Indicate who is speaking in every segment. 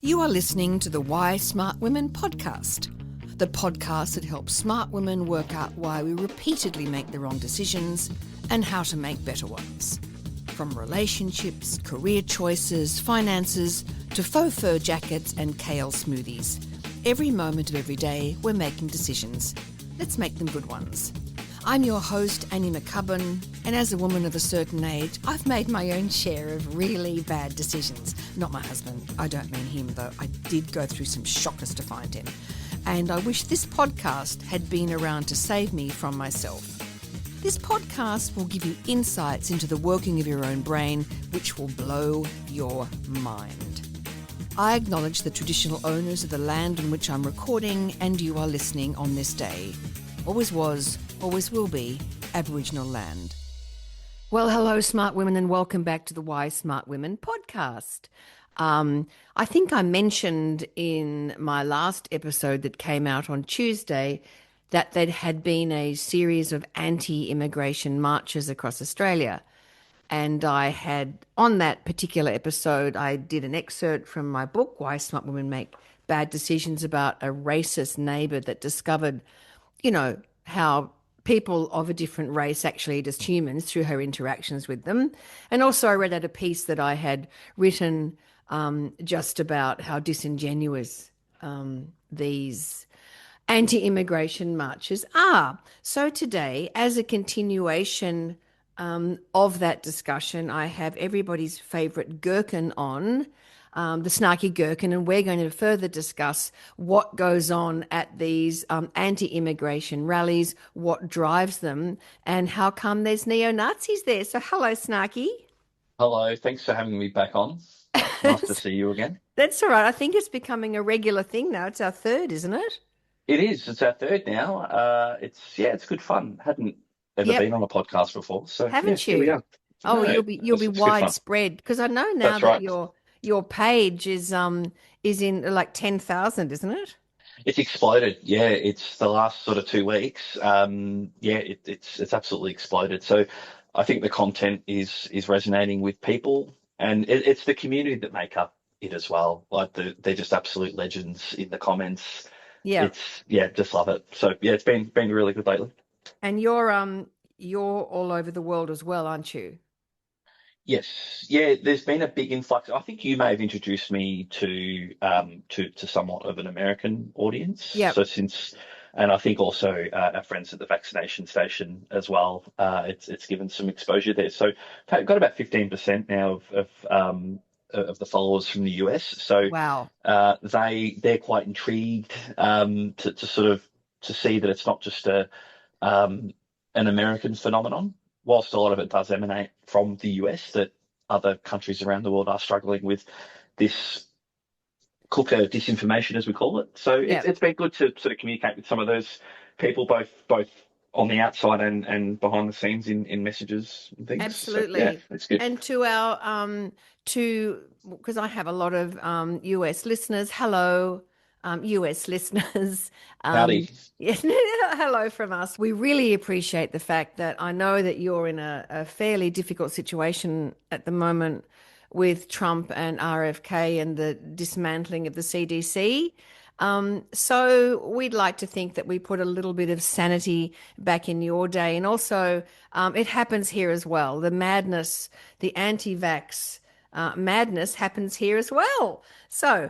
Speaker 1: You are listening to the Why Smart Women podcast, the podcast that helps smart women work out why we repeatedly make the wrong decisions and how to make better ones. From relationships, career choices, finances, to faux fur jackets and kale smoothies. Every moment of every day, we're making decisions. Let's make them good ones. I'm your host, Annie McCubbin, and as a woman of a certain age, I've made my own share of really bad decisions. Not my husband. I don't mean him, though. I did go through some shockers to find him. And I wish this podcast had been around to save me from myself. This podcast will give you insights into the working of your own brain, which will blow your mind. I acknowledge the traditional owners of the land on which I'm recording, and you are listening on this day. Always was, always will be, Aboriginal land. Well, hello, smart women, and welcome back to the Why Smart Women podcast. I think I mentioned in my last episode that came out on Tuesday that there had been a series of anti-immigration marches across Australia. And I had, on that particular episode, I did an excerpt from my book, Why Smart Women Make Bad Decisions, about a racist neighbour that discovered, how people of a different race actually just humans through her interactions with them. And also I read out a piece that I had written just about how disingenuous these anti-immigration marches are. So today, as a continuation of that discussion, I have everybody's favourite gherkin on, the Snarky Gherkin, and we're going to further discuss what goes on at these anti-immigration rallies, what drives them, and how come there's neo-Nazis there. So hello, Snarky.
Speaker 2: Hello, thanks for having me back on. Nice to see you again.
Speaker 1: That's all right. I think it's becoming a regular thing now. It's our third, isn't it?
Speaker 2: It is. It's our third now. It's good fun. Hadn't ever been on a podcast before, so
Speaker 1: haven't
Speaker 2: here
Speaker 1: you?
Speaker 2: we are.
Speaker 1: Oh,
Speaker 2: No,
Speaker 1: you'll be
Speaker 2: it's good fun.
Speaker 1: widespread, because I know now
Speaker 2: That's
Speaker 1: that
Speaker 2: right.
Speaker 1: your page is in like 10,000, isn't it?
Speaker 2: It's exploded. Yeah, it's the last sort of 2 weeks. It's absolutely exploded. So I think the content is resonating with people, and it's the community that make up it as well. Like they're just absolute legends in the comments.
Speaker 1: Yeah.
Speaker 2: Just love it. So yeah, it's been really good lately.
Speaker 1: And you're all over the world as well, aren't you?
Speaker 2: Yes, yeah. There's been a big influx. I think you may have introduced me to somewhat of an American audience.
Speaker 1: Yeah.
Speaker 2: And I think also our friends at the vaccination station as well. It's given some exposure there. So I've got about 15% now of the followers from the US. So
Speaker 1: Wow.
Speaker 2: they're quite intrigued to see that it's not just an American phenomenon, whilst a lot of it does emanate from the US, that other countries around the world are struggling with this cooker disinformation, as we call it. So it's been good to sort of communicate with some of those people, both on the outside and behind the scenes in messages and things.
Speaker 1: Absolutely.
Speaker 2: So, yeah, it's good.
Speaker 1: And to our because I have a lot of US listeners. Hello, US listeners.
Speaker 2: Howdy.
Speaker 1: Yes, hello from us. We really appreciate the fact that I know that you're in a fairly difficult situation at the moment with Trump and RFK and the dismantling of the CDC. So we'd like to think that we put a little bit of sanity back in your day. And also, it happens here as well. The madness, the anti-vax madness happens here as well. So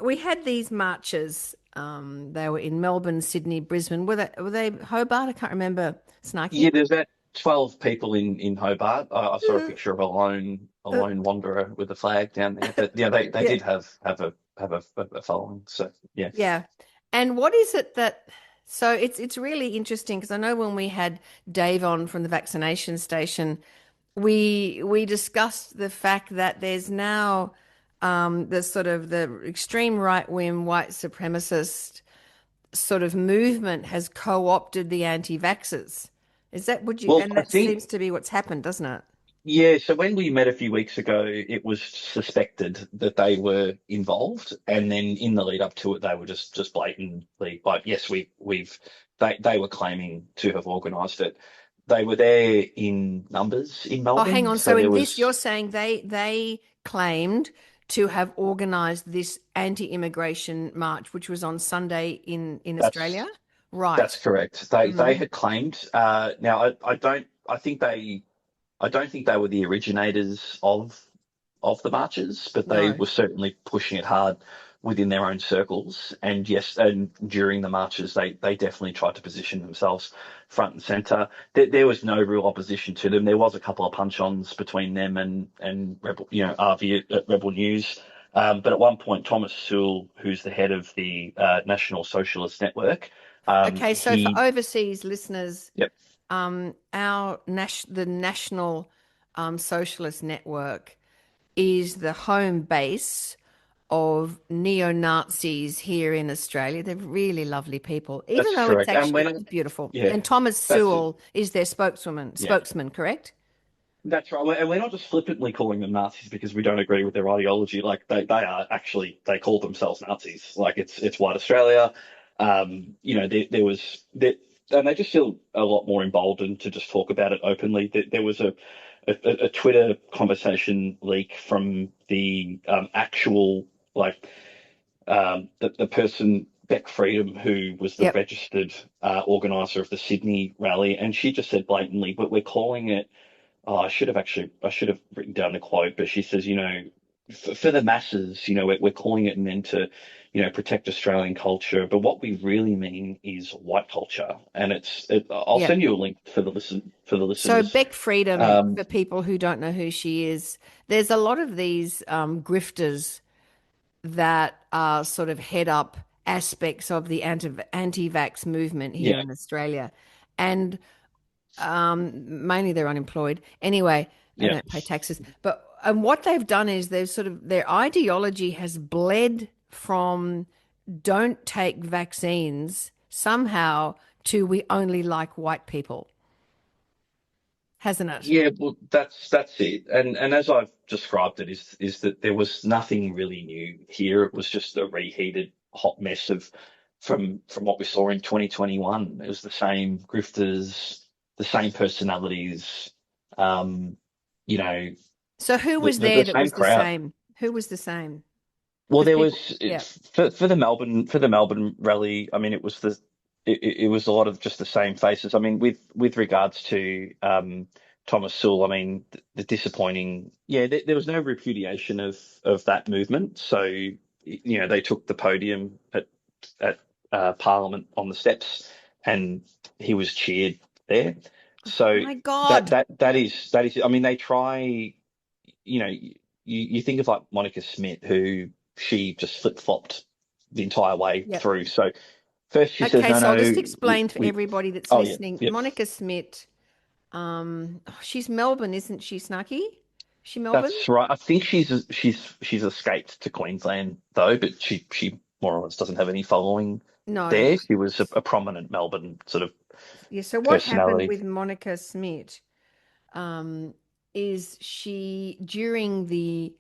Speaker 1: we had these marches. They were in Melbourne, Sydney, Brisbane. Were they Hobart? I can't remember. Snarky.
Speaker 2: Yeah, there's about 12 people in Hobart. I saw a picture of a lone wanderer with a flag down there. But yeah, they did have a following. So yeah.
Speaker 1: Yeah. And what is it that? So it's really interesting, because I know when we had Dave on from the vaccination station, we discussed the fact that there's now the sort of the extreme right-wing white supremacist sort of movement has co-opted the anti-vaxxers. Is that would you?
Speaker 2: Well,
Speaker 1: And
Speaker 2: I
Speaker 1: that
Speaker 2: think
Speaker 1: seems to be what's happened, doesn't it?
Speaker 2: Yeah, so when we met a few weeks ago, it was suspected that they were involved, and then in the lead up to it, they were just blatantly like, yes, they were claiming to have organised it. They were there in numbers in
Speaker 1: Oh, hang
Speaker 2: Melbourne,
Speaker 1: on.
Speaker 2: so
Speaker 1: So
Speaker 2: there
Speaker 1: in this,
Speaker 2: was
Speaker 1: you're saying they claimed to have organised this anti-immigration march, which was on Sunday in Australia.
Speaker 2: That's
Speaker 1: Right.
Speaker 2: that's correct. They
Speaker 1: Mm.
Speaker 2: had claimed. Now I don't. I think they. I don't think they were the originators of the marches, but they
Speaker 1: No.
Speaker 2: were certainly pushing it hard within their own circles. And yes, and during the marches, they definitely tried to position themselves front and center. There was no real opposition to them. There was a couple of punch-ons between them and Rebel, RV at Rebel News. But at one point, Thomas Sewell, who's the head of the National Socialist Network,
Speaker 1: Okay, so for
Speaker 2: he,
Speaker 1: overseas listeners,
Speaker 2: yep,
Speaker 1: the National Socialist Network is the home base of neo-Nazis here in Australia. They're really lovely people, even
Speaker 2: that's
Speaker 1: though it's
Speaker 2: correct. And
Speaker 1: actually
Speaker 2: when,
Speaker 1: beautiful.
Speaker 2: yeah,
Speaker 1: And Thomas
Speaker 2: that's it.
Speaker 1: Sewell is their spokeswoman,
Speaker 2: Yeah.
Speaker 1: correct?
Speaker 2: That's right. And we're not just flippantly calling them Nazis because we don't agree with their ideology. Like they are actually, they call themselves Nazis. Like it's white Australia. There was that, and they just feel a lot more emboldened to just talk about it openly. There was a Twitter conversation leak from the actual, like, the person, Beck Freedom, who was the
Speaker 1: Yep.
Speaker 2: registered organizer of the Sydney rally, and she just said blatantly, but we're calling it. Oh, I should have written down the quote, but she says, for the masses, we're calling it meant to, protect Australian culture. But what we really mean is white culture. And I'll
Speaker 1: Yep.
Speaker 2: send you a link for the
Speaker 1: So
Speaker 2: listeners.
Speaker 1: Beck Freedom,
Speaker 2: Um,
Speaker 1: for people who don't know who she is, there's a lot of these grifters that are sort of head up aspects of the anti-vax movement here
Speaker 2: yeah,
Speaker 1: in Australia. And mainly they're unemployed. Anyway, they
Speaker 2: yeah,
Speaker 1: don't pay taxes. But and what they've done is they've sort of their ideology has bled from don't take vaccines somehow to we only like white people, hasn't it?
Speaker 2: yeah. Well, that's it. And as I've described it, is that there was nothing really new here. It was just a reheated hot mess of from what we saw in 2021. It was the same grifters, the same personalities, um, you know,
Speaker 1: So who was
Speaker 2: the
Speaker 1: there that
Speaker 2: same
Speaker 1: was the
Speaker 2: crowd.
Speaker 1: same? Who was the same?
Speaker 2: Well,
Speaker 1: Because
Speaker 2: there
Speaker 1: people,
Speaker 2: was
Speaker 1: yeah.
Speaker 2: for the Melbourne rally. I mean, it was a lot of just the same faces. I mean, with regards to Thomas Sewell, I mean, the disappointing. Yeah, there was no repudiation of that movement. So they took the podium at Parliament on the steps, and he was cheered there. So
Speaker 1: My God.
Speaker 2: that is. I mean, they try. You think of like Monica Smith, who she just flip flopped the entire way
Speaker 1: Yep.
Speaker 2: through. So first she says,
Speaker 1: Okay,
Speaker 2: no,
Speaker 1: so I'll just
Speaker 2: no,
Speaker 1: explain for
Speaker 2: we
Speaker 1: everybody that's
Speaker 2: oh yeah,
Speaker 1: listening.
Speaker 2: yep,
Speaker 1: Monica Smith, she's Melbourne, isn't she, Snarky? She Melbourne?
Speaker 2: that's right. I think she's escaped to Queensland though, but she more or less doesn't have any following
Speaker 1: No.
Speaker 2: there. She was a prominent Melbourne sort of
Speaker 1: Yeah, so what happened
Speaker 2: personality.
Speaker 1: with Monica Smith um, is she, during the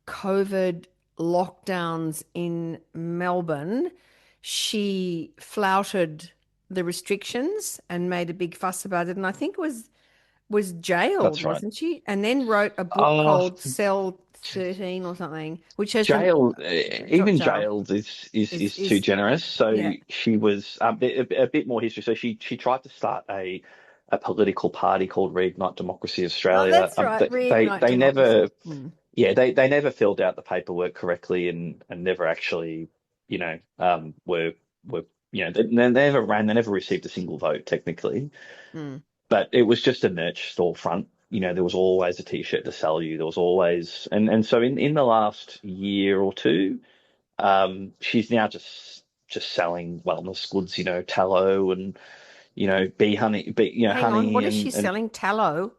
Speaker 1: COVID lockdowns in Melbourne, she flouted the restrictions and made a big fuss about it. And I think was jailed,
Speaker 2: That's right.
Speaker 1: wasn't she? And then wrote a book
Speaker 2: Uh,
Speaker 1: called Cell 13 or something, which has been
Speaker 2: Jail,
Speaker 1: not
Speaker 2: even
Speaker 1: jailed.
Speaker 2: jailed is too
Speaker 1: Is
Speaker 2: generous. So
Speaker 1: yeah.
Speaker 2: she was a bit more history. So she tried to start a political party called Reignite Democracy
Speaker 1: Oh,
Speaker 2: Australia.
Speaker 1: that's right. Reignite
Speaker 2: They
Speaker 1: democracy.
Speaker 2: never, they never filled out the paperwork correctly and never actually, were they never ran. They never received a single vote technically,
Speaker 1: Mm.
Speaker 2: but it was just a merch storefront. There was always a t-shirt to sell you. There was always, and so in the last year or two, she's now just selling wellness goods, tallow and, bee honey,
Speaker 1: Hang on,
Speaker 2: honey
Speaker 1: what is she
Speaker 2: and
Speaker 1: selling? Tallow.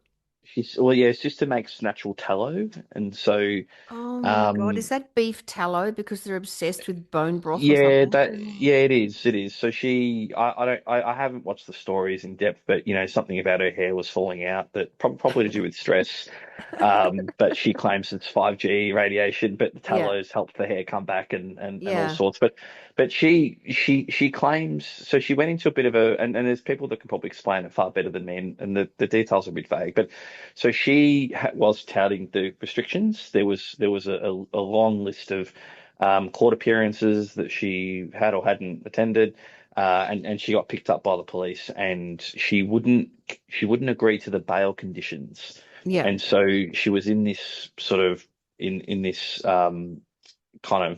Speaker 2: well, yeah, it's just to make natural tallow. And so,
Speaker 1: Oh my God, is
Speaker 2: um,
Speaker 1: that beef tallow because they're obsessed with bone broth or
Speaker 2: yeah,
Speaker 1: something? Oh.
Speaker 2: yeah, it is. So I haven't watched the stories in depth, but something about her hair was falling out that probably to do with stress. But she claims it's 5G radiation, but the
Speaker 1: Yeah,
Speaker 2: tallows helped the hair come back and all
Speaker 1: yeah,
Speaker 2: sorts. But she claims, she went into a bit of and there's people that can probably explain it far better than me, and the details are a bit vague. But So she was touting the restrictions. There was a long list of court appearances that she had or hadn't attended, and she got picked up by the police, and she wouldn't agree to the bail conditions,
Speaker 1: Yeah.
Speaker 2: and so she was in this sort of in this kind of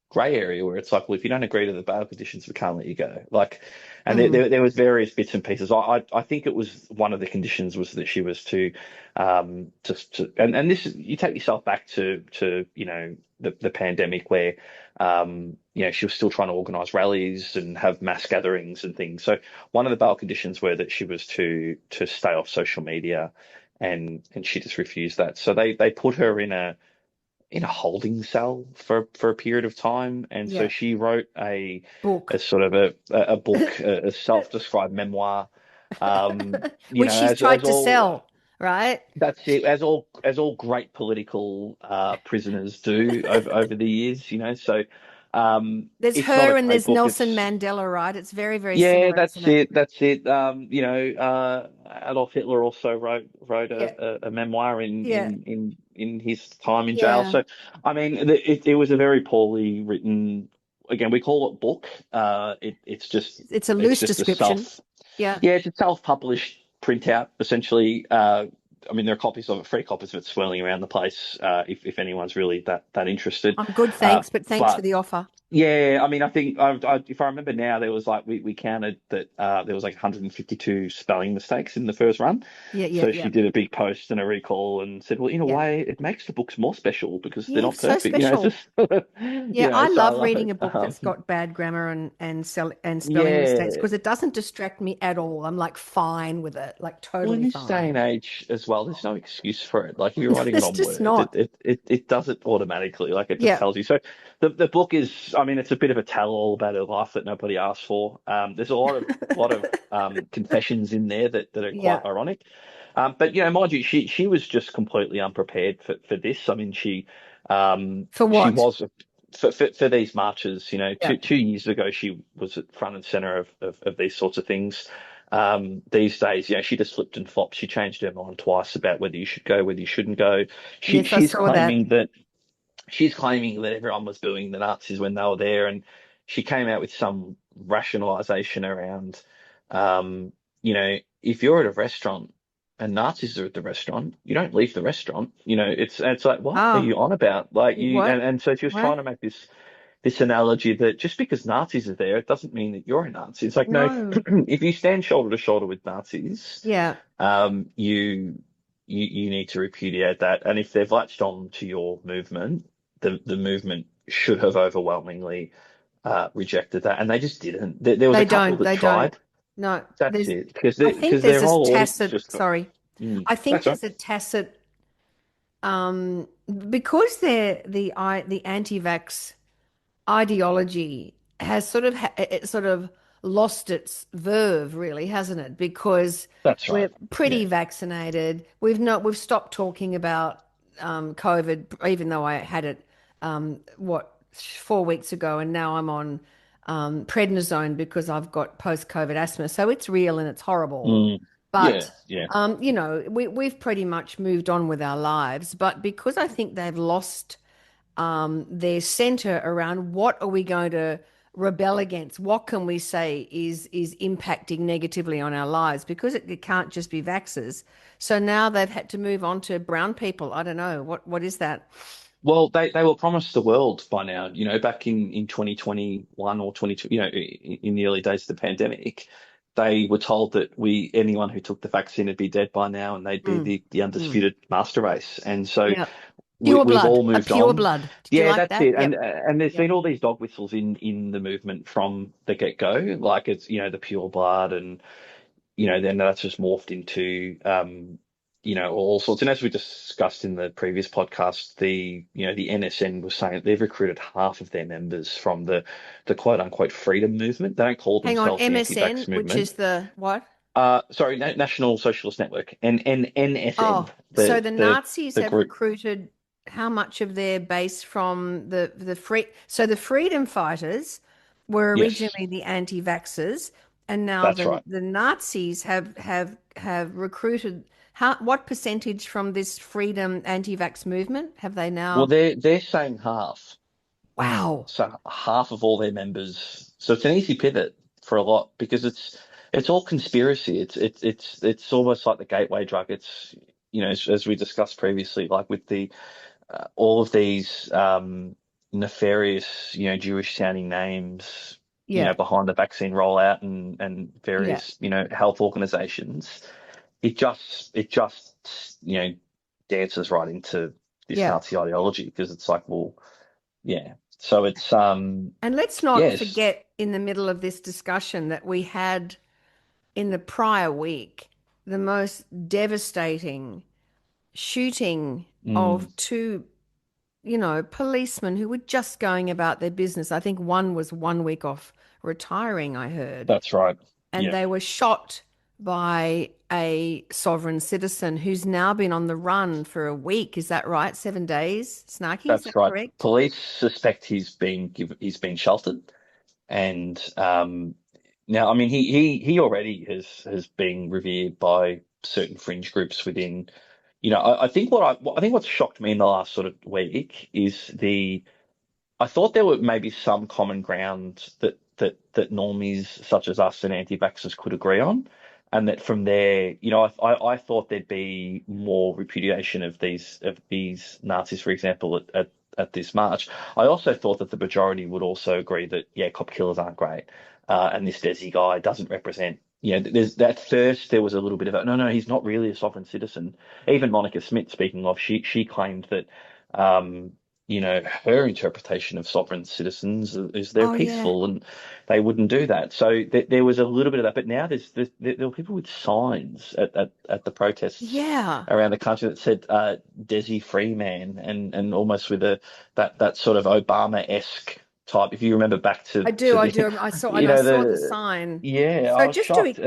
Speaker 2: grey area where it's like, well, if you don't agree to the bail conditions, we can't let you go. Like, and
Speaker 1: Mm.
Speaker 2: there was various bits and pieces. I think it was one of the conditions was that she was and this you take yourself back to the pandemic where she was still trying to organise rallies and have mass gatherings and things. So one of the bail conditions were that she was to stay off social media, and she just refused that. So they put her in a holding cell for a period of time, and so
Speaker 1: Yeah.
Speaker 2: she wrote a
Speaker 1: Book.
Speaker 2: sort of a book, a self-described memoir.
Speaker 1: Which she's
Speaker 2: As
Speaker 1: tried to
Speaker 2: all
Speaker 1: sell, right?
Speaker 2: that's it, as all great political prisoners do over the years, So
Speaker 1: There's
Speaker 2: it's not a
Speaker 1: her and
Speaker 2: great
Speaker 1: there's
Speaker 2: book.
Speaker 1: Nelson
Speaker 2: It's
Speaker 1: Mandela, right? It's very, very
Speaker 2: Yeah,
Speaker 1: similar, isn't
Speaker 2: that's
Speaker 1: it?
Speaker 2: it. That's it. Adolf Hitler also wrote
Speaker 1: Yeah.
Speaker 2: a memoir
Speaker 1: Yeah.
Speaker 2: in his time in jail.
Speaker 1: Yeah.
Speaker 2: So, I mean, it was a very poorly written. Again, we call it book.
Speaker 1: It's a
Speaker 2: It's
Speaker 1: loose
Speaker 2: just a
Speaker 1: description. Yeah.
Speaker 2: yeah, it's a self-published printout essentially. I mean, there are copies of it, free copies of it, swirling around the place. If anyone's really that interested,
Speaker 1: I'm good,
Speaker 2: uh,
Speaker 1: thanks, but thanks for
Speaker 2: but
Speaker 1: the offer.
Speaker 2: yeah, I mean, I think if I remember now, there was like we counted that there was like 152 spelling mistakes in the first run.
Speaker 1: Yeah, yeah,
Speaker 2: So
Speaker 1: yeah.
Speaker 2: she did a big post and a recall and said, well, in a
Speaker 1: Yeah.
Speaker 2: way, it makes the books more special because they're
Speaker 1: Yeah,
Speaker 2: not
Speaker 1: so
Speaker 2: perfect. It's
Speaker 1: special.
Speaker 2: just
Speaker 1: Yeah, I
Speaker 2: So I
Speaker 1: love
Speaker 2: love
Speaker 1: reading
Speaker 2: it.
Speaker 1: a book that's got bad grammar and spelling mistakes
Speaker 2: Yeah.
Speaker 1: because it doesn't distract me at all. I'm like fine with it, like
Speaker 2: Well, in
Speaker 1: totally
Speaker 2: this day and
Speaker 1: fine.
Speaker 2: age as well, there's no excuse for it. Like if you're writing it
Speaker 1: It's
Speaker 2: on
Speaker 1: just
Speaker 2: Word,
Speaker 1: not.
Speaker 2: it does it automatically. Like it just
Speaker 1: Yeah.
Speaker 2: tells you. So the book is, I mean, it's a bit of a tell-all about her life that nobody asked for. There's a lot of confessions in there that are quite
Speaker 1: Yeah.
Speaker 2: ironic. But mind you, she was just completely unprepared for this. I mean,
Speaker 1: For
Speaker 2: she
Speaker 1: what?
Speaker 2: was for these marches.
Speaker 1: Yeah.
Speaker 2: Two years ago, she was at front and center of these sorts of things. These days, she just flipped and flopped. She changed her mind twice about whether you should go, whether you shouldn't go. She
Speaker 1: Yes, I
Speaker 2: she's
Speaker 1: saw that.
Speaker 2: claiming that she's claiming that everyone was booing the Nazis when they were there, and she came out with some rationalization around, if you're at a restaurant and Nazis are at the restaurant, you don't leave the restaurant. It's like, what are
Speaker 1: Oh,
Speaker 2: you on about? Like
Speaker 1: what?
Speaker 2: and so she was trying
Speaker 1: What?
Speaker 2: to make this analogy that just because Nazis are there, it doesn't mean that you're a Nazi. It's like, no,
Speaker 1: No.
Speaker 2: if you stand shoulder to shoulder with Nazis,
Speaker 1: Yeah.
Speaker 2: you need to repudiate that. And if they've latched on to your movement, the movement should have overwhelmingly rejected that, and they just didn't. There was a
Speaker 1: They
Speaker 2: couple
Speaker 1: don't.
Speaker 2: that
Speaker 1: They don't.
Speaker 2: tried.
Speaker 1: No.
Speaker 2: That's
Speaker 1: There's
Speaker 2: it, because
Speaker 1: I think there's
Speaker 2: their
Speaker 1: this
Speaker 2: whole audience
Speaker 1: tacit,
Speaker 2: just got.
Speaker 1: sorry. I think
Speaker 2: That's right.
Speaker 1: there's a tacit um because the anti-vax ideology has sort of it sort of lost its verve, really, hasn't it? Because
Speaker 2: That's
Speaker 1: we're
Speaker 2: right.
Speaker 1: pretty
Speaker 2: Yeah.
Speaker 1: vaccinated. We've stopped talking about COVID, even though I had it 4 weeks ago, and now I'm on prednisone because I've got post-COVID asthma. So it's real and it's horrible.
Speaker 2: Mm, yeah.
Speaker 1: But
Speaker 2: Yeah.
Speaker 1: we've pretty much moved on with our lives. But because I think they've lost their center around what are we going to rebel against? What can we say is impacting negatively on our lives? Because it can't just be vaxxers. So now they've had to move on to brown people. I don't know. What is that?
Speaker 2: Well, they were promised the world by now. Back in 2021 or 22, in the early days of the pandemic, they were told that anyone who took the vaccine would be dead by now, and they'd be
Speaker 1: Mm,
Speaker 2: the
Speaker 1: mm.
Speaker 2: undisputed master race. And so
Speaker 1: Yeah. Pure
Speaker 2: we've
Speaker 1: blood,
Speaker 2: all
Speaker 1: a
Speaker 2: moved
Speaker 1: pure
Speaker 2: on.
Speaker 1: blood. Did you
Speaker 2: Yeah,
Speaker 1: like
Speaker 2: that's
Speaker 1: that?
Speaker 2: it. And
Speaker 1: Yep.
Speaker 2: and there's
Speaker 1: Yep.
Speaker 2: been all these dog whistles in the movement from the get-go, like it's the pure blood, and then that's just morphed into all sorts. And as we discussed in the previous podcast, the NSN was saying that they've recruited half of their members from the quote unquote freedom movement. They don't call
Speaker 1: Hang on,
Speaker 2: themselves the
Speaker 1: MSN,
Speaker 2: anti-vax
Speaker 1: which
Speaker 2: movement.
Speaker 1: is the what?
Speaker 2: Sorry, National Socialist Network, NSN,
Speaker 1: Oh, so the Nazis
Speaker 2: the
Speaker 1: have
Speaker 2: group.
Speaker 1: recruited how much of their base from the free? So the freedom fighters were
Speaker 2: Yes.
Speaker 1: originally the anti-vaxxers, And now
Speaker 2: That's
Speaker 1: the
Speaker 2: right.
Speaker 1: the Nazis have recruited what percentage from this freedom anti-vax movement have they
Speaker 2: Well,
Speaker 1: now?
Speaker 2: they're saying half.
Speaker 1: Wow.
Speaker 2: So half of all their members. So it's an easy pivot for a lot because it's all conspiracy. It's almost like the gateway drug. It's as we discussed previously, like with the all of these nefarious Jewish sounding names
Speaker 1: Yeah.
Speaker 2: behind the vaccine rollout and
Speaker 1: Yeah.
Speaker 2: various health organizations. It just dances right into this
Speaker 1: Yeah.
Speaker 2: Nazi ideology because it's like, well, yeah. So it's
Speaker 1: And let's not
Speaker 2: yes,
Speaker 1: forget in the middle of this discussion that we had in the prior week the most devastating shooting
Speaker 2: mm,
Speaker 1: of two, policemen who were just going about their business. I think one was 1 week off retiring, I heard,
Speaker 2: that's right.
Speaker 1: and
Speaker 2: Yeah,
Speaker 1: they were shot by a sovereign citizen who's now been on the run for a week. Is that right? 7 days, Snarky, is
Speaker 2: that's
Speaker 1: that
Speaker 2: right.
Speaker 1: correct?
Speaker 2: Police suspect he's been sheltered, and now I mean he already has been revered by certain fringe groups within. I think I think what's shocked me in the last sort of week is I thought there were maybe some common ground that normies such as us and anti-vaxxers could agree on, and that from there, I thought there'd be more repudiation of these Nazis, for example, at this march. I also thought that the majority would also agree that yeah, cop killers aren't great, and this Desi guy doesn't represent. There's at first there was a little bit of a no, he's not really a sovereign citizen. Even Monica Smith, speaking of, she claimed that. Um, her interpretation of sovereign citizens is they're
Speaker 1: Oh, yeah.
Speaker 2: peaceful and they wouldn't do that. So there was a little bit of that, but now there were people with signs at the protests
Speaker 1: Yeah.
Speaker 2: around the country that said "Desi free man" and almost with that sort of Obama-esque type. If you remember back
Speaker 1: I
Speaker 2: to
Speaker 1: do, I
Speaker 2: the
Speaker 1: do. I saw the
Speaker 2: the
Speaker 1: sign.
Speaker 2: yeah, I
Speaker 1: So
Speaker 2: was shocked.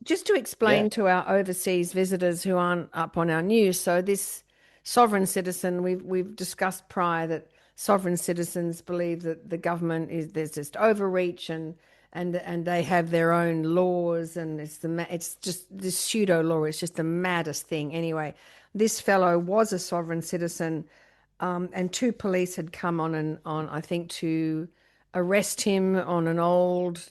Speaker 1: just to
Speaker 2: Yeah,
Speaker 1: explain to our overseas visitors who aren't up on our news, so this sovereign citizen, we've discussed prior that sovereign citizens believe that the government is there's just overreach and they have their own laws and it's just this pseudo law. It's just the maddest thing. Anyway, this fellow was a sovereign citizen, and two police had come on I think to arrest him on an old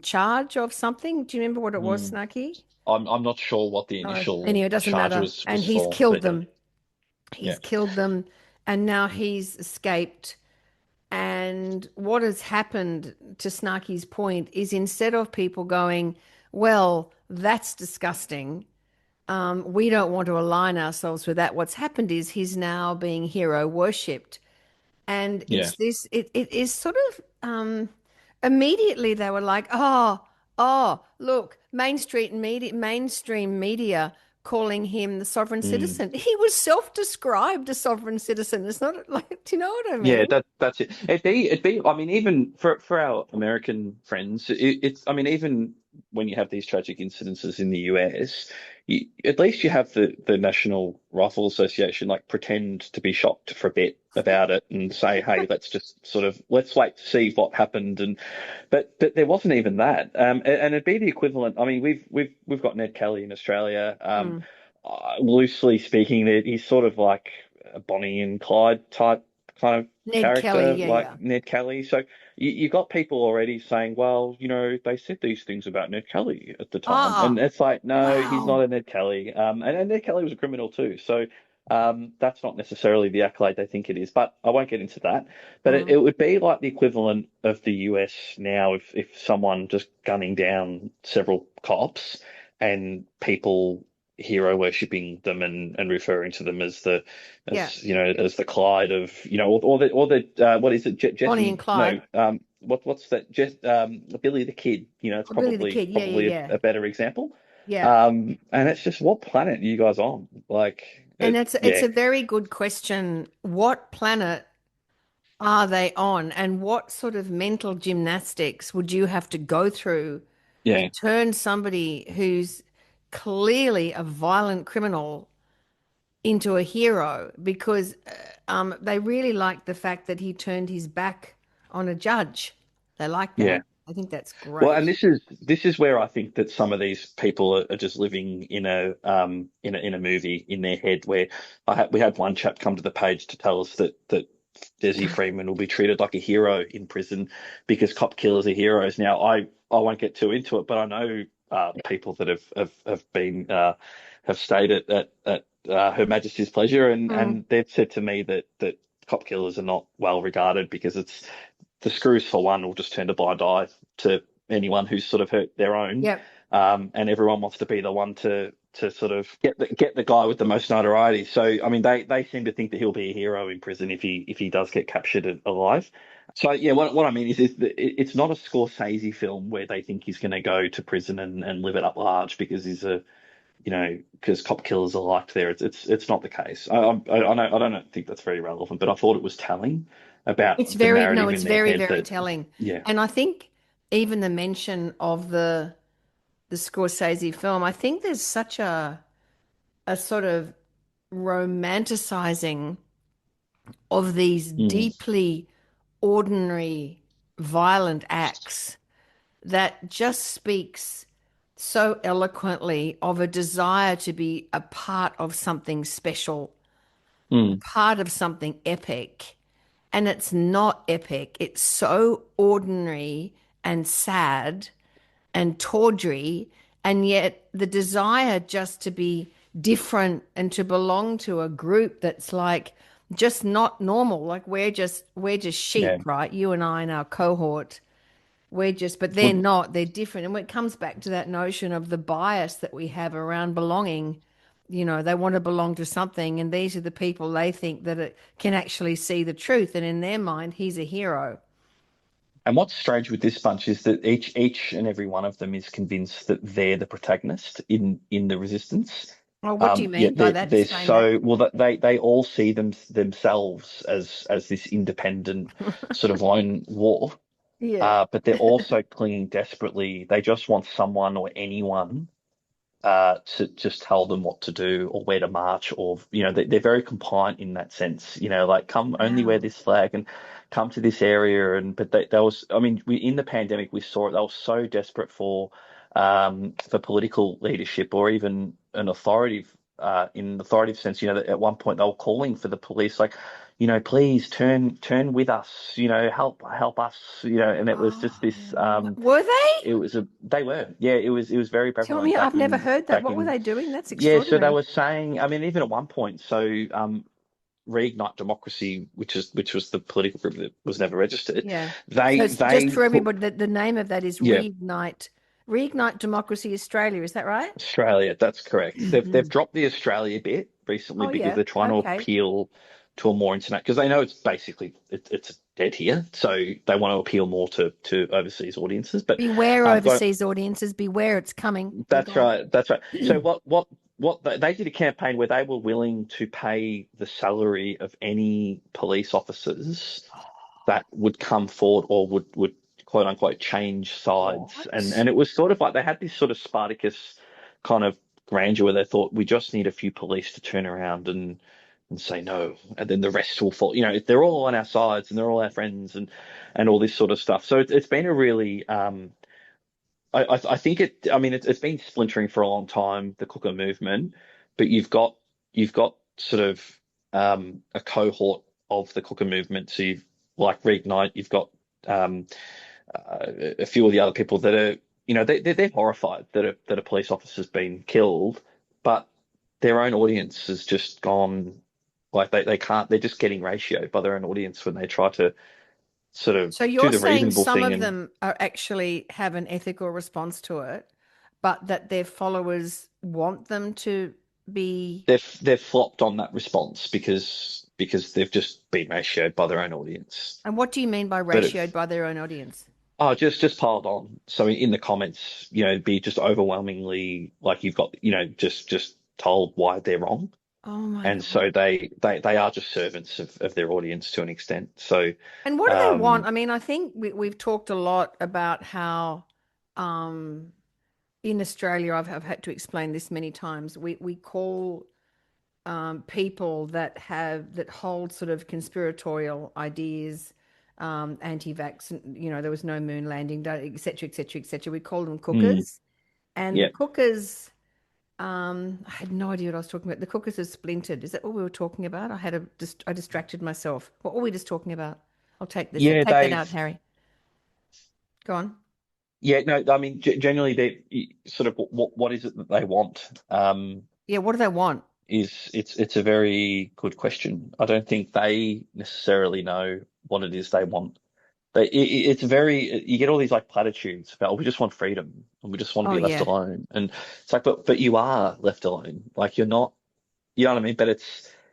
Speaker 1: charge of something. Do you remember what it was,
Speaker 2: mm,
Speaker 1: Snarky?
Speaker 2: I'm not sure what the
Speaker 1: No.
Speaker 2: initial
Speaker 1: Anyway, it doesn't
Speaker 2: charge
Speaker 1: matter.
Speaker 2: was
Speaker 1: And
Speaker 2: was
Speaker 1: he's
Speaker 2: for,
Speaker 1: killed
Speaker 2: but
Speaker 1: them.
Speaker 2: yeah,
Speaker 1: He's killed them, and now he's escaped. And what has happened, to Snarky's point, is instead of people going, well, that's disgusting, we don't want to align ourselves with that. What's happened is he's now being hero worshipped. And
Speaker 2: yeah.
Speaker 1: it is sort of immediately they were like, oh, look, mainstream media calling him the sovereign
Speaker 2: Mm.
Speaker 1: citizen. He was self-described a sovereign citizen. It's not like, do you know what I
Speaker 2: Yeah,
Speaker 1: mean?
Speaker 2: that's it. It'd be. I mean, even for our American friends, it's. I mean, even when you have these tragic incidences in the US, at least you have the National Rifle Association like pretend to be shocked for a bit about it and say, hey, let's wait to see what happened. But there wasn't even that. And it'd be the equivalent. I mean, we've got Ned Kelly in Australia.
Speaker 1: Mm.
Speaker 2: Loosely speaking, that he's sort of like a Bonnie and Clyde type kind of
Speaker 1: Ned Kelly,
Speaker 2: character,
Speaker 1: yeah,
Speaker 2: like
Speaker 1: yeah.
Speaker 2: Ned Kelly. So you got people already saying, well, they said these things about Ned Kelly at the time, and
Speaker 1: Ah,
Speaker 2: it's like, no, he's not
Speaker 1: wow.
Speaker 2: a Ned Kelly. And Ned Kelly was a criminal too. So that's not necessarily the accolade they think it is. But I won't get into that. But it
Speaker 1: Mm.
Speaker 2: would be like the equivalent of the US now if someone just gunning down several cops and people hero worshipping them and referring to them as the
Speaker 1: Yeah.
Speaker 2: as the Clyde of or the what is it
Speaker 1: Bonnie and
Speaker 2: Jesse no
Speaker 1: Clyde.
Speaker 2: what's that Billy the Kid, it's
Speaker 1: Oh, Billy the Kid. Yeah, yeah,
Speaker 2: probably
Speaker 1: yeah.
Speaker 2: a better example.
Speaker 1: Yeah.
Speaker 2: And it's just, what planet are you guys on, like
Speaker 1: And
Speaker 2: it,
Speaker 1: it's
Speaker 2: yeah,
Speaker 1: a very good question. What planet are they on? And what sort of mental gymnastics would you have to go through to
Speaker 2: yeah,
Speaker 1: turn somebody who's clearly a violent criminal into a hero? Because they really liked the fact that he turned his back on a judge. They liked
Speaker 2: yeah.
Speaker 1: that. I think that's
Speaker 2: Well, and
Speaker 1: great.
Speaker 2: this is where I think that some of these people are just living in a movie in their head. Where we had one chap come to the page to tell us that Desi Freeman will be treated like a hero in prison because cop killers are heroes. Now, I won't get too into it, but I know people that have been have stayed at Her Majesty's pleasure,
Speaker 1: Mm,
Speaker 2: and they've said to me that cop killers are not well regarded because it's the screws for one will just turn a blind eye to anyone who's sort of hurt their own,
Speaker 1: yep.
Speaker 2: and everyone wants to be the one to sort of get the guy with the most notoriety. So I mean, they seem to think that he'll be a hero in prison if he does get captured alive. So yeah, what I mean is that it's not a Scorsese film where they think he's going to go to prison and live it up large because he's a because cop killers are liked there. It's not the case. I don't think that's very relevant, but I thought it was telling about
Speaker 1: It's
Speaker 2: the
Speaker 1: very, no,
Speaker 2: narrative
Speaker 1: it's
Speaker 2: in their
Speaker 1: very,
Speaker 2: head
Speaker 1: very
Speaker 2: that
Speaker 1: telling.
Speaker 2: yeah.
Speaker 1: And I think even the mention of the Scorsese film, I think there's such a sort of romanticizing of these
Speaker 2: Mm,
Speaker 1: deeply ordinary, violent acts that just speaks so eloquently of a desire to be a part of something special, a
Speaker 2: mm,
Speaker 1: part of something epic. And it's not epic. It's so ordinary and sad and tawdry, and yet the desire just to be different and to belong to a group that's like just not normal. Like we're just sheep,
Speaker 2: yeah.
Speaker 1: right? You and I and our cohort. We're just, but they're
Speaker 2: Well,
Speaker 1: not. They're different. And when it comes back to that notion of the bias that we have around belonging, they want to belong to something, and these are the people they think that it can actually see the truth. And in their mind, he's a hero.
Speaker 2: and what's strange with this bunch is that each and every one of them is convinced that they're the protagonist in the resistance.
Speaker 1: Well, what do you
Speaker 2: Yeah,
Speaker 1: mean by that?
Speaker 2: they're
Speaker 1: Explain that.
Speaker 2: so well that they all see themselves as this independent sort of lone wolf.
Speaker 1: Yeah.
Speaker 2: But they're also clinging desperately. They just want someone or anyone to just tell them what to do or where to march, or they're very compliant in that sense. Like come only wear
Speaker 1: Wow.
Speaker 2: this flag and come to this area. And but they was, I mean, in the pandemic we saw it. They were so desperate for political leadership or even an authoritative in authoritative sense. That at one point they were calling for the police, like. Please turn with us. Help us. And it was just this.
Speaker 1: Were they?
Speaker 2: They were, yeah, it was very
Speaker 1: Tell
Speaker 2: prevalent
Speaker 1: me,
Speaker 2: back
Speaker 1: I've never
Speaker 2: in
Speaker 1: heard that.
Speaker 2: back
Speaker 1: What were
Speaker 2: in
Speaker 1: they doing? That's
Speaker 2: yeah. So they
Speaker 1: extraordinary.
Speaker 2: were saying, I mean, even at one point, so Reignite Democracy, which was the political group that was never registered,
Speaker 1: Yeah. So
Speaker 2: they
Speaker 1: it's just
Speaker 2: they
Speaker 1: for
Speaker 2: put
Speaker 1: everybody, the name of that is
Speaker 2: yeah.
Speaker 1: Reignite Democracy Australia. Is that right?
Speaker 2: Australia, that's correct. They've dropped the Australia bit recently
Speaker 1: Oh,
Speaker 2: because
Speaker 1: yeah.
Speaker 2: they're trying to
Speaker 1: Okay.
Speaker 2: appeal to a more internet because they know it's basically it's dead here, so they want to appeal more to overseas audiences. But
Speaker 1: Beware
Speaker 2: but
Speaker 1: overseas audiences. Beware, it's coming. Yeah,
Speaker 2: That's
Speaker 1: go on.
Speaker 2: right. That's right. So what they did a campaign where they were willing to pay the salary of any police officers that would come forward or would quote unquote change sides. And
Speaker 1: What?
Speaker 2: it was sort of like they had this sort of Spartacus kind of grandeur where they thought we just need a few police to turn around and say no, and then the rest will fall. They're all on our sides and they're all our friends and all this sort of stuff. So it's been a really I think it. I mean, it's been splintering for a long time, the Cooker movement, but you've got sort of a cohort of the Cooker movement. So you've like Reignite. You've got um, a few of the other people that are, they're horrified that a police officer's been killed, but their own audience has just gone like they can't. They're just getting ratioed by their own audience when they try to sort of
Speaker 1: So
Speaker 2: do
Speaker 1: you're
Speaker 2: the
Speaker 1: saying
Speaker 2: reasonable
Speaker 1: some
Speaker 2: thing
Speaker 1: of
Speaker 2: and
Speaker 1: them are actually have an ethical response to it, but that their followers want them to be.
Speaker 2: they've flopped on that response because they've just been ratioed by their own audience.
Speaker 1: And what do you mean by
Speaker 2: But
Speaker 1: ratioed by their own audience?
Speaker 2: just piled on. So in the comments, it'd be just overwhelmingly like you've got just told why they're wrong,
Speaker 1: Oh my
Speaker 2: and
Speaker 1: God.
Speaker 2: so they are just servants of their audience to an extent. So
Speaker 1: And what do they want?
Speaker 2: um,
Speaker 1: I mean, I think we've talked a lot about how um, in Australia, I've had to explain this many times. We call people that hold sort of conspiratorial ideas anti-vax, there was no moon landing, et cetera, et cetera, et cetera. We called them
Speaker 2: Mm.
Speaker 1: cookers. And the
Speaker 2: Yeah.
Speaker 1: cookers, I had no idea what I was talking about. The cookers have splintered. Is that what we were talking about? I distracted myself. What were we just talking about? I'll
Speaker 2: Yeah,
Speaker 1: take that out,
Speaker 2: they've
Speaker 1: Harry. Go on.
Speaker 2: yeah, no, I mean generally they sort of what is it that they want?
Speaker 1: Yeah, what do they want?
Speaker 2: It's a very good question. I don't think they necessarily know what it is they want. It's very you get all these like platitudes about, oh, we just want freedom and we just want to
Speaker 1: Oh
Speaker 2: be left
Speaker 1: yeah.
Speaker 2: alone, and it's like, but you are left alone. Like you're not, you know what I mean? But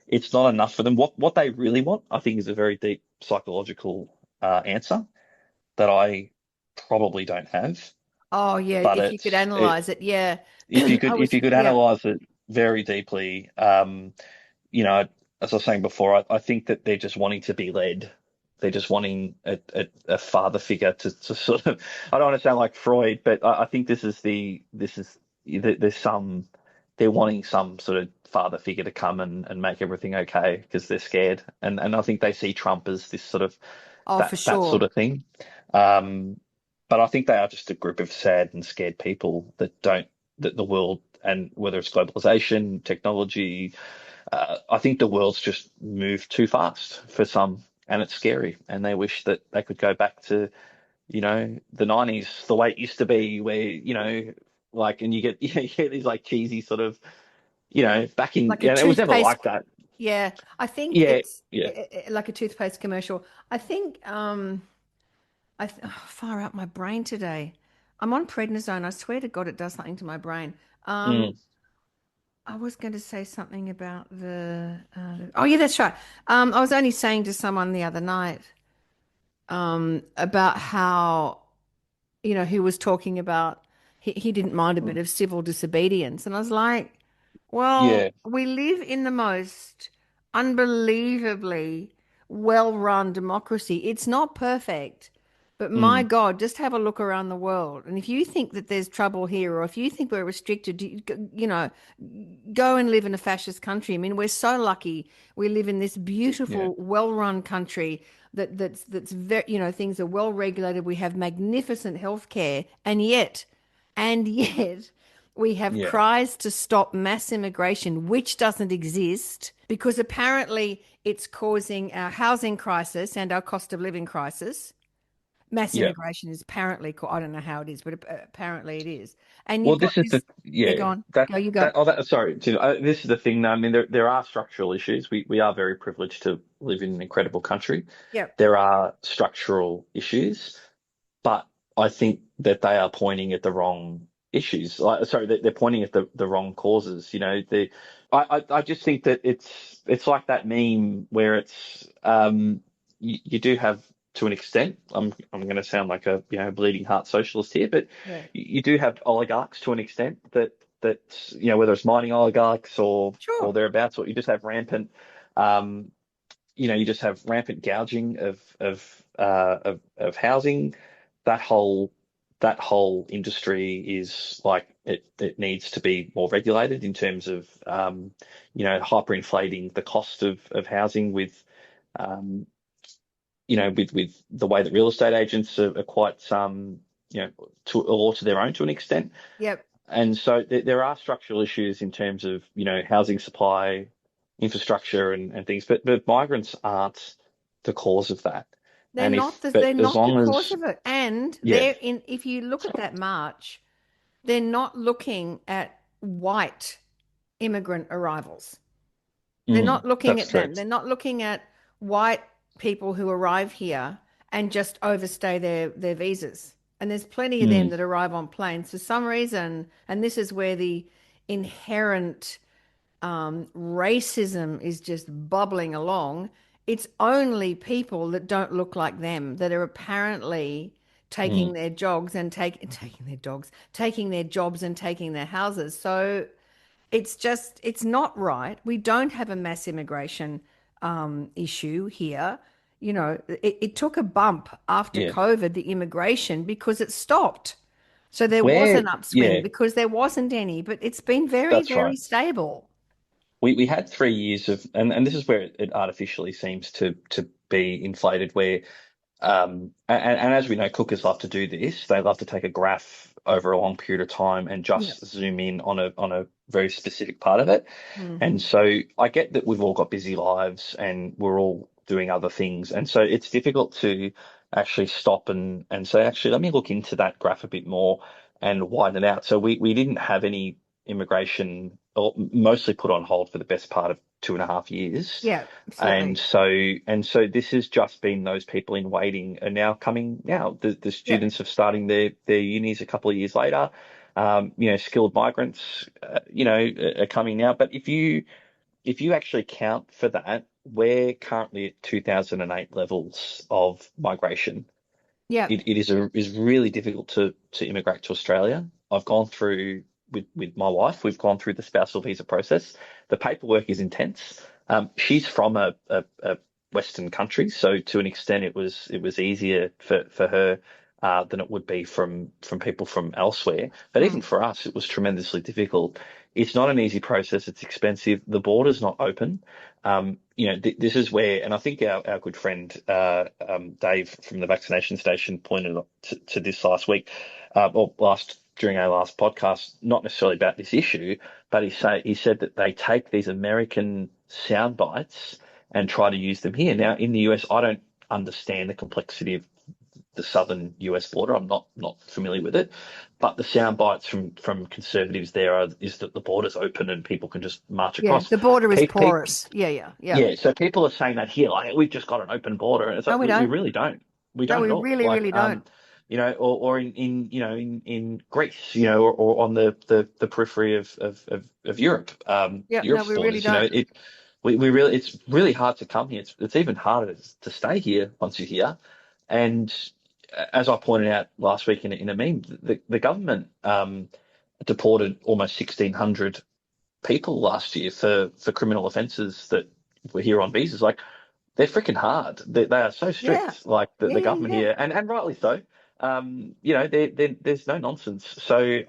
Speaker 2: it's not enough for them. What they really want, I think, is a very deep psychological answer that I probably don't have.
Speaker 1: Oh yeah.
Speaker 2: But
Speaker 1: If you could analyze it, yeah. I
Speaker 2: if
Speaker 1: was
Speaker 2: you could
Speaker 1: yeah.
Speaker 2: analyze it very deeply, you know, as I was saying before, I think that they're just wanting to be led. They're just wanting a father figure to sort of. I don't want to sound like Freud, but I think there's some they're wanting some sort of father figure to come and make everything okay because they're scared, and I think they see Trump as this sort of
Speaker 1: Oh, for
Speaker 2: that sort
Speaker 1: sure.
Speaker 2: of thing. Um, but I think they are just a group of sad and scared people that don't that the world, and whether it's globalization, technology, I think the world's just moved too fast for some, and it's scary. And they wish that they could go back to, the 90s, the way it used to be, where, like, and you get, you get these like cheesy sort of, back in,
Speaker 1: Like a
Speaker 2: it was never
Speaker 1: toothpaste.
Speaker 2: like that.
Speaker 1: Yeah, I think
Speaker 2: Yeah,
Speaker 1: it's
Speaker 2: yeah.
Speaker 1: like a toothpaste commercial. I think far out my brain today. I'm on prednisone. I swear to God, it does something to my brain. Um,
Speaker 2: Mm,
Speaker 1: I was going to say something about oh yeah, that's right. I was only saying to someone the other night about how who was talking about he didn't mind a bit
Speaker 2: mm.
Speaker 1: of civil disobedience. And I was like, well,
Speaker 2: Yeah,
Speaker 1: we live in the most unbelievably well-run democracy. It's not perfect, but my
Speaker 2: mm,
Speaker 1: God, just have a look around the world. And if you think that there's trouble here, or if you think we're restricted, go and live in a fascist country. I mean, we're so lucky we live in this
Speaker 2: yeah,
Speaker 1: beautiful, well-run country that's very, things are well regulated. We have magnificent healthcare, and yet we have
Speaker 2: yeah,
Speaker 1: cries to stop mass immigration, which doesn't exist because apparently it's causing our housing crisis and our cost of living crisis. Mass
Speaker 2: yeah.
Speaker 1: immigration is apparently, I don't know how it is, but apparently it is. And
Speaker 2: Well,
Speaker 1: you've got
Speaker 2: this is
Speaker 1: this, yeah, go
Speaker 2: yeah,
Speaker 1: on, go, you go.
Speaker 2: sorry, this is the thing. Though. I mean, there are structural issues. We are very privileged to live in an incredible country.
Speaker 1: Yeah.
Speaker 2: There are structural issues, but I think that they are pointing at the wrong issues. Like, sorry, they're pointing at the wrong causes. I just think that it's like that meme where it's you do have to an extent. I'm going to sound like a bleeding heart socialist here, but
Speaker 1: Yeah.
Speaker 2: you do have oligarchs to an extent that whether it's mining oligarchs or
Speaker 1: Sure.
Speaker 2: thereabouts, or you just have rampant um, you just have rampant gouging of housing. That whole industry is like it needs to be more regulated in terms of hyperinflating the cost of housing with um, with the way that real estate agents are quite to a law to their own to an extent.
Speaker 1: Yep.
Speaker 2: And so there are structural issues in terms of, housing supply, infrastructure and things, but migrants aren't the cause of that. And
Speaker 1: They're
Speaker 2: as
Speaker 1: not the
Speaker 2: long
Speaker 1: cause
Speaker 2: as,
Speaker 1: of it. And
Speaker 2: yeah,
Speaker 1: if you look at that march, they're not looking at white immigrant arrivals. They're not looking
Speaker 2: that's
Speaker 1: at
Speaker 2: true.
Speaker 1: them. They're not looking at white people who arrive here and just overstay their visas. And there's plenty of them
Speaker 2: Mm,
Speaker 1: that arrive on planes for some reason. And this is where the inherent racism is just bubbling along. It's only people that don't look like them that are apparently taking
Speaker 2: mm,
Speaker 1: their jogs and taking their dogs, taking their jobs and taking their houses. So it's not right. We don't have a mass immigration issue here. It took a bump after
Speaker 2: yeah.
Speaker 1: COVID, the immigration, because it stopped. So there was
Speaker 2: Where,
Speaker 1: an upswing
Speaker 2: yeah,
Speaker 1: because there wasn't any, but it's been very,
Speaker 2: that's
Speaker 1: very
Speaker 2: right.
Speaker 1: stable.
Speaker 2: We had 3 years of, and this is where it artificially seems to be inflated, where And as we know, cookers love to do this. They love to take a graph over a long period of time and
Speaker 1: Yep.
Speaker 2: just zoom in on a very specific part of it.
Speaker 1: Mm.
Speaker 2: And so I get that we've all got busy lives and we're all doing other things. And so it's difficult to actually stop and say, actually, let me look into that graph a bit more and widen it out. So we didn't have any immigration, or mostly put on hold for the best part of 2.5 years.
Speaker 1: Yeah,
Speaker 2: And
Speaker 1: absolutely.
Speaker 2: so this has just been those people in waiting are now coming now. The
Speaker 1: Yeah.
Speaker 2: students are starting their unis a couple of years later. Skilled migrants, are coming now. But if you actually count for that, we're currently at 2008 levels of migration.
Speaker 1: Yeah.
Speaker 2: It is really difficult to immigrate to Australia. I've gone through with my wife. We've gone through the spousal visa process. The paperwork is intense. She's from a Western country, so to an extent, it was easier for her than it would be from people from elsewhere. But even
Speaker 1: Mm.
Speaker 2: for us, it was tremendously difficult. It's not an easy process. It's expensive. The border's not open. This is where, and I think our good friend Dave from the vaccination station pointed to this last week, or during our last podcast, not necessarily about this issue, but he said that they take these American sound bites and try to use them here. Now, in the US, I don't understand the complexity of the southern US border. I'm not familiar with it, but the sound bites from conservatives there is that the border's open and people can just march
Speaker 1: Yeah.
Speaker 2: across.
Speaker 1: The border is
Speaker 2: People,
Speaker 1: porous. Yeah, yeah, yeah.
Speaker 2: yeah, so people are saying that here, like we've just got an open border, and it's
Speaker 1: No,
Speaker 2: like
Speaker 1: we
Speaker 2: we
Speaker 1: don't.
Speaker 2: really don't. We
Speaker 1: No,
Speaker 2: don't
Speaker 1: we
Speaker 2: at all.
Speaker 1: really,
Speaker 2: Like,
Speaker 1: really don't.
Speaker 2: or in Greece, or on the periphery of Europe,
Speaker 1: Yeah, no,
Speaker 2: Europe's
Speaker 1: we really
Speaker 2: borders.
Speaker 1: don't.
Speaker 2: We really, it's really hard to come here. It's even harder to stay here once you're here. And as I pointed out last week in a meme, the government deported almost 1,600 people last year for criminal offences that were here on visas. Like, they're freaking hard. They are so
Speaker 1: Yeah.
Speaker 2: strict, like
Speaker 1: Yeah,
Speaker 2: the
Speaker 1: yeah,
Speaker 2: government
Speaker 1: yeah.
Speaker 2: here, and rightly so. There's no nonsense. So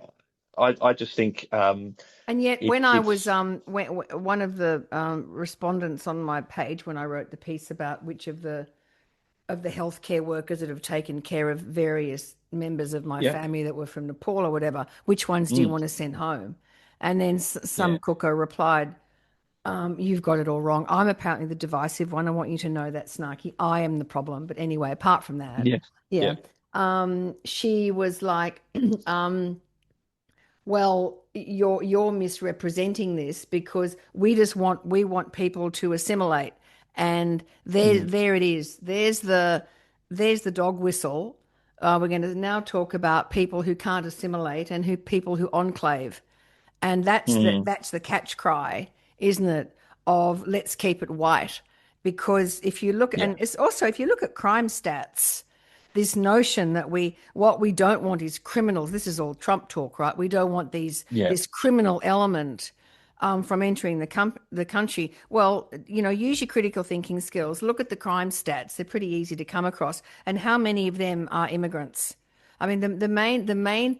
Speaker 2: I just think
Speaker 1: And yet, when I was
Speaker 2: it's
Speaker 1: one of the respondents on my page when I wrote the piece about which of the healthcare workers that have taken care of various members of my
Speaker 2: yeah,
Speaker 1: family that were from Nepal or whatever, which ones do you
Speaker 2: mm,
Speaker 1: want to send home? And then some
Speaker 2: yeah,
Speaker 1: cooker replied, "You've got it all wrong. I'm apparently the divisive one. I want you to know that, Snarky. I am the problem." But anyway, apart from that,
Speaker 2: yeah, yeah,
Speaker 1: yeah, she was like, well, you're misrepresenting this because we want people to assimilate. And
Speaker 2: mm,
Speaker 1: there it is. There's the dog whistle. We're going to now talk about people who can't assimilate and who people who enclave. And
Speaker 2: mm,
Speaker 1: that's the catch cry, isn't it? Of let's keep it white. Because if you look,
Speaker 2: yeah,
Speaker 1: and it's also if you look at crime stats, this notion that what we don't want is criminals. This is all Trump talk, right? We don't want
Speaker 2: yeah,
Speaker 1: this criminal element from entering the country. Well, use your critical thinking skills. Look at the crime stats; they're pretty easy to come across. And how many of them are immigrants? I mean, the main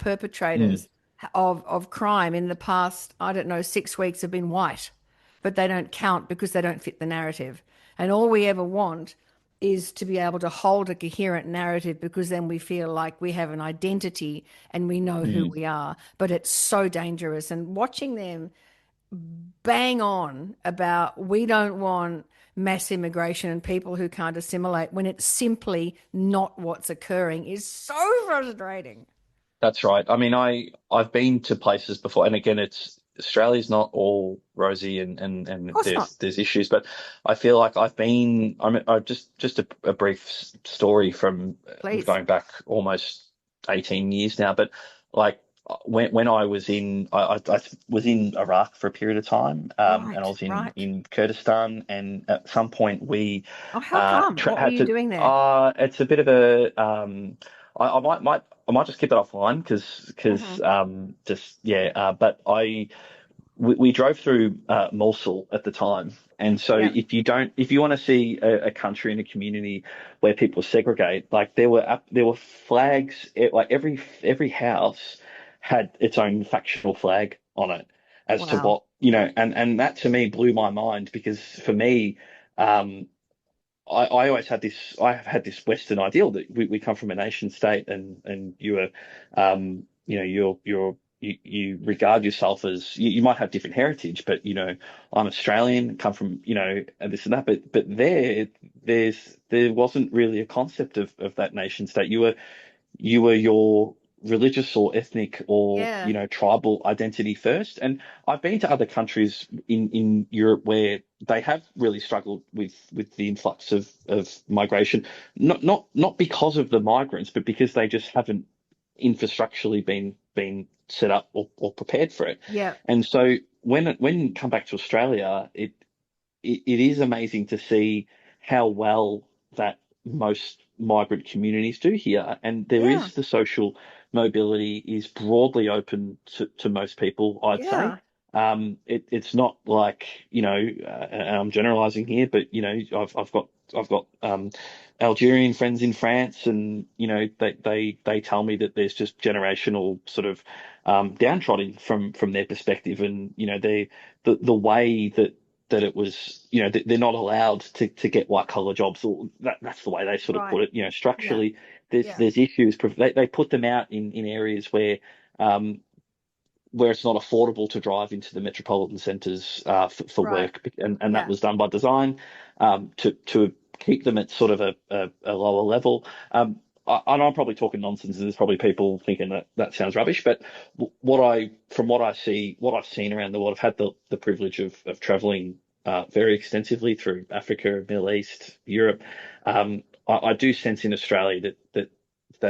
Speaker 2: mm,
Speaker 1: perpetrators of crime in the past, I don't know, 6 weeks have been white, but they don't count because they don't fit the narrative. And all we ever want is to be able to hold a coherent narrative because then we feel like we have an identity and we know who
Speaker 2: mm.
Speaker 1: we are. But it's so dangerous. And watching them bang on about we don't want mass immigration and people who can't assimilate when it's simply not what's occurring is so frustrating.
Speaker 2: That's right. I mean, I've been to places before, and again, it's Australia's not all rosy, and
Speaker 1: Of course not.
Speaker 2: there's issues, but I feel like I've been. I just a brief story from
Speaker 1: Please.
Speaker 2: going back almost 18 years now, but like when I was I was in Iraq for a period of time, and I
Speaker 1: Right,
Speaker 2: was in
Speaker 1: right.
Speaker 2: in Kurdistan, and at some point we
Speaker 1: Oh, how come? What were
Speaker 2: had
Speaker 1: you
Speaker 2: to.
Speaker 1: doing there?
Speaker 2: It's a bit of a I might just keep it offline
Speaker 1: Hmm.
Speaker 2: because just yeah. But we drove through Mosul at the time, and so
Speaker 1: Yeah.
Speaker 2: if you want to see a country and a community where people segregate, like there were flags, like every house had its own factional flag on it as to
Speaker 1: Wow.
Speaker 2: what and that to me blew my mind because for me. Um, I always had this. I have had this Western ideal that we come from a nation state, and you are, you know, you regard yourself as you might have different heritage, but you know, I'm Australian, come from you know, and this and that. But there wasn't really a concept of that nation state. You were your religious or ethnic or you
Speaker 1: Yeah.
Speaker 2: know tribal identity first. And I've been to other countries in Europe where they have really struggled with the influx of migration, not because of the migrants, but because they just haven't infrastructurally been set up or prepared for it.
Speaker 1: Yeah.
Speaker 2: And so when you come back to Australia, it is amazing to see how well that most migrant communities do here. And there
Speaker 1: Yeah.
Speaker 2: is the social mobility is broadly open to most people, I'd say.
Speaker 1: Yeah.
Speaker 2: It's not like, you know, and I'm generalizing here, but, you know, I've got Algerian friends in France, and, you know, they tell me that there's just generational sort of downtrodden from their perspective. And, you know, the way that it was, you know, they're not allowed to get white collar jobs, or that's the way they sort of
Speaker 1: Right.
Speaker 2: put it. You know,
Speaker 1: Yeah.
Speaker 2: structurally,
Speaker 1: Yeah.
Speaker 2: there's issues. They put them out in areas um, where it's not affordable to drive into the metropolitan centres for
Speaker 1: Right.
Speaker 2: work, and that
Speaker 1: Yeah.
Speaker 2: was done by design to keep them at sort of a lower level. And I'm probably talking nonsense, and there's probably people thinking that that sounds rubbish. But from what I see, what I've seen around the world, I've had the privilege of traveling very extensively through Africa, Middle East, Europe. I do sense in Australia that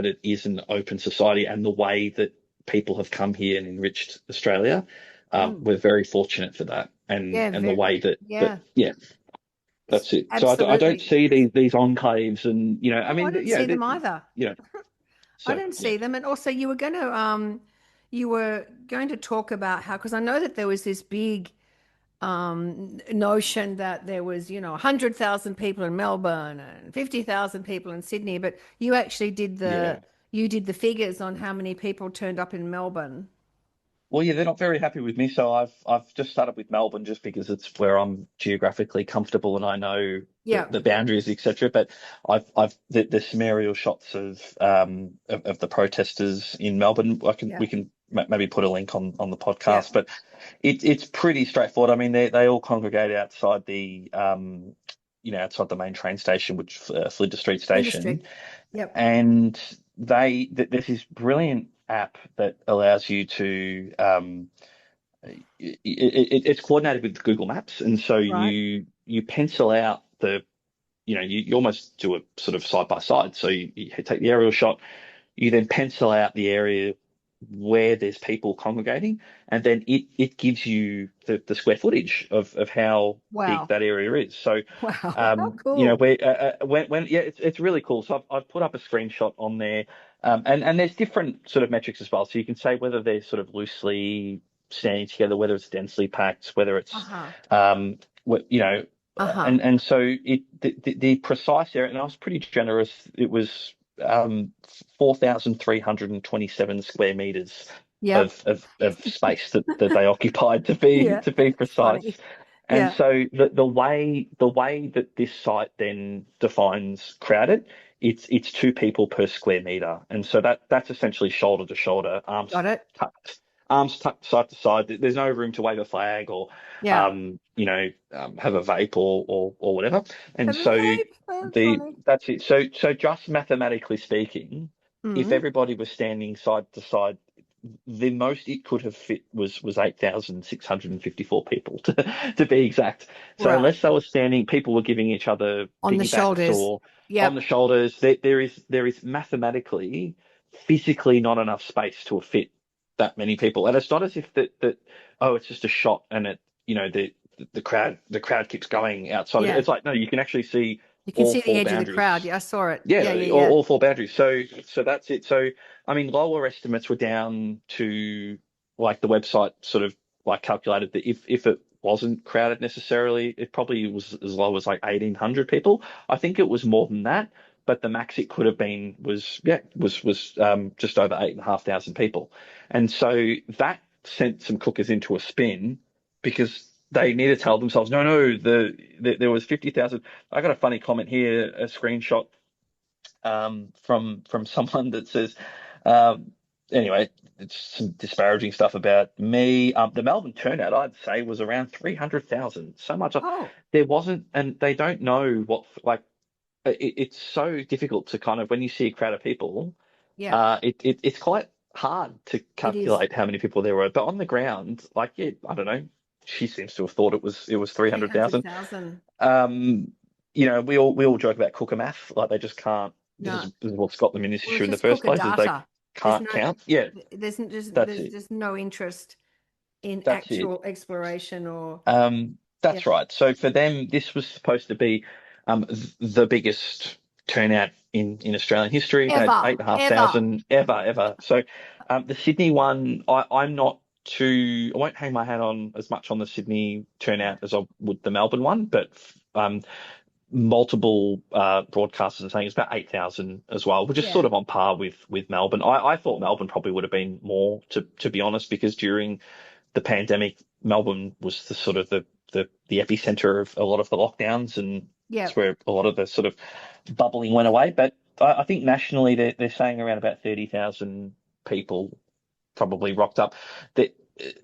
Speaker 2: it is an open society, and the way that people have come here and enriched Australia,
Speaker 1: Mm.
Speaker 2: we're very fortunate for that,
Speaker 1: Yeah.
Speaker 2: and the
Speaker 1: Very.
Speaker 2: way that
Speaker 1: Yeah.
Speaker 2: yeah, that's it. So I don't
Speaker 1: Absolutely.
Speaker 2: see these enclaves, and you know, I
Speaker 1: No, I
Speaker 2: mean,
Speaker 1: don't
Speaker 2: yeah,
Speaker 1: see them either.
Speaker 2: you know,
Speaker 1: I
Speaker 2: so
Speaker 1: don't
Speaker 2: yeah,
Speaker 1: see them. And also, you were going to talk about how, because I know that there was this big notion that there was, 100,000 people in Melbourne and 50,000 people in Sydney, but
Speaker 2: yeah.
Speaker 1: you did the figures on how many people turned up in Melbourne.
Speaker 2: Well, yeah, they're not very happy with me, so I've just started with Melbourne just because it's where I'm geographically comfortable and I know
Speaker 1: Yeah.
Speaker 2: the boundaries, etc. But there's some aerial shots of the protesters in Melbourne.
Speaker 1: Yeah.
Speaker 2: We can maybe put a link on the
Speaker 1: Yeah.
Speaker 2: podcast, but it's pretty straightforward. I mean, they all congregate outside the outside the main train station, which Flinders Street
Speaker 1: Industry.
Speaker 2: Station,
Speaker 1: Yep.
Speaker 2: and there's this brilliant app that allows you to it's coordinated with Google Maps, and so
Speaker 1: Right.
Speaker 2: you pencil out you almost do a sort of side by side. So you take the aerial shot, you then pencil out the area where there's people congregating, and then it gives you the square footage of how big
Speaker 1: Wow.
Speaker 2: that area is. So,
Speaker 1: Wow. How
Speaker 2: you know,
Speaker 1: cool.
Speaker 2: where when yeah, it's really cool. So I've put up a screenshot on there, and there's different sort of metrics as well. So you can say whether they're sort of loosely standing together, whether it's densely packed, whether it's
Speaker 1: Uh-huh.
Speaker 2: you know,
Speaker 1: Uh-huh.
Speaker 2: and so the precise area, and I was pretty generous. It was 4,327 square meters
Speaker 1: Yep.
Speaker 2: of space that they occupied
Speaker 1: Yeah.
Speaker 2: to be
Speaker 1: That's
Speaker 2: precise.
Speaker 1: funny.
Speaker 2: And
Speaker 1: Yeah.
Speaker 2: so the way that this site then defines crowded, it's two people per square meter, and so that's essentially shoulder to shoulder,
Speaker 1: Got it.
Speaker 2: tucked, arms tucked side to side. There's no room to wave a flag or
Speaker 1: Yeah.
Speaker 2: have a vape or whatever. And
Speaker 1: Have a
Speaker 2: so
Speaker 1: vape. That's funny.
Speaker 2: that's it. So just mathematically speaking, if
Speaker 1: Mm.
Speaker 2: everybody was standing side to side, the most it could have fit was 8,654 people to be exact. So
Speaker 1: Right.
Speaker 2: unless they were standing, people were giving each other
Speaker 1: On the
Speaker 2: piggybacks
Speaker 1: shoulders.
Speaker 2: or on the
Speaker 1: Yep.
Speaker 2: shoulders. There is mathematically, physically not enough space to fit that many people. And it's not as if that oh, it's just a shot and the crowd keeps going outside of it.
Speaker 1: Yeah.
Speaker 2: It's like, no, you can actually see
Speaker 1: You can
Speaker 2: all
Speaker 1: see the
Speaker 2: four
Speaker 1: edge of the crowd.
Speaker 2: boundaries.
Speaker 1: Yeah, I saw it.
Speaker 2: Yeah,
Speaker 1: Yeah, yeah,
Speaker 2: all,
Speaker 1: yeah.
Speaker 2: all four boundaries. So that's it. So I mean, lower estimates were down to, like, the website sort of like calculated that if it wasn't crowded necessarily, it probably was as low as like 1,800 people. I think it was more than that, but the max it could have been was just over 8,500 people, and so that sent some cookers into a spin because they need to tell themselves, no, there was 50,000. I got a funny comment here, a screenshot from someone that says, um, anyway, it's some disparaging stuff about me. The Melbourne turnout, I'd say, was around 300,000. So much.
Speaker 1: Oh,
Speaker 2: There wasn't, and they don't know what, like, it's so difficult to kind of, when you see a crowd of people,
Speaker 1: yeah,
Speaker 2: it's quite hard to
Speaker 1: it is
Speaker 2: calculate how many people there were. But on the ground, like, yeah, I don't know. She seems to have thought it was 300,000.
Speaker 1: 300,000.
Speaker 2: Um, we all joke about cooker math, like they just can't.
Speaker 1: No,
Speaker 2: This is what's got them in this
Speaker 1: well,
Speaker 2: issue
Speaker 1: it's
Speaker 2: in the
Speaker 1: just
Speaker 2: first
Speaker 1: cooker
Speaker 2: place, is they
Speaker 1: data. There's
Speaker 2: can't
Speaker 1: no,
Speaker 2: count. Yeah, that's
Speaker 1: there's
Speaker 2: it.
Speaker 1: just no interest in
Speaker 2: That's it.
Speaker 1: actual exploration or, yeah,
Speaker 2: That's right. So for them, this was supposed to be the biggest turnout in Australian history. They had
Speaker 1: ever,
Speaker 2: eight and a half
Speaker 1: ever.
Speaker 2: thousand ever. So the Sydney one, I'm not too. I won't hang my hat on as much on the Sydney turnout as I would the Melbourne one, but multiple broadcasters are saying it's about 8,000 as well, which is sort
Speaker 1: Yeah.
Speaker 2: of on par with Melbourne. I thought Melbourne probably would have been more, to be honest, because during the pandemic, Melbourne was the sort of the epicenter of a lot of the lockdowns, and
Speaker 1: Yeah.
Speaker 2: that's where a lot of the sort of bubbling went away. But I think nationally they're saying around about 30,000 people probably rocked up. The,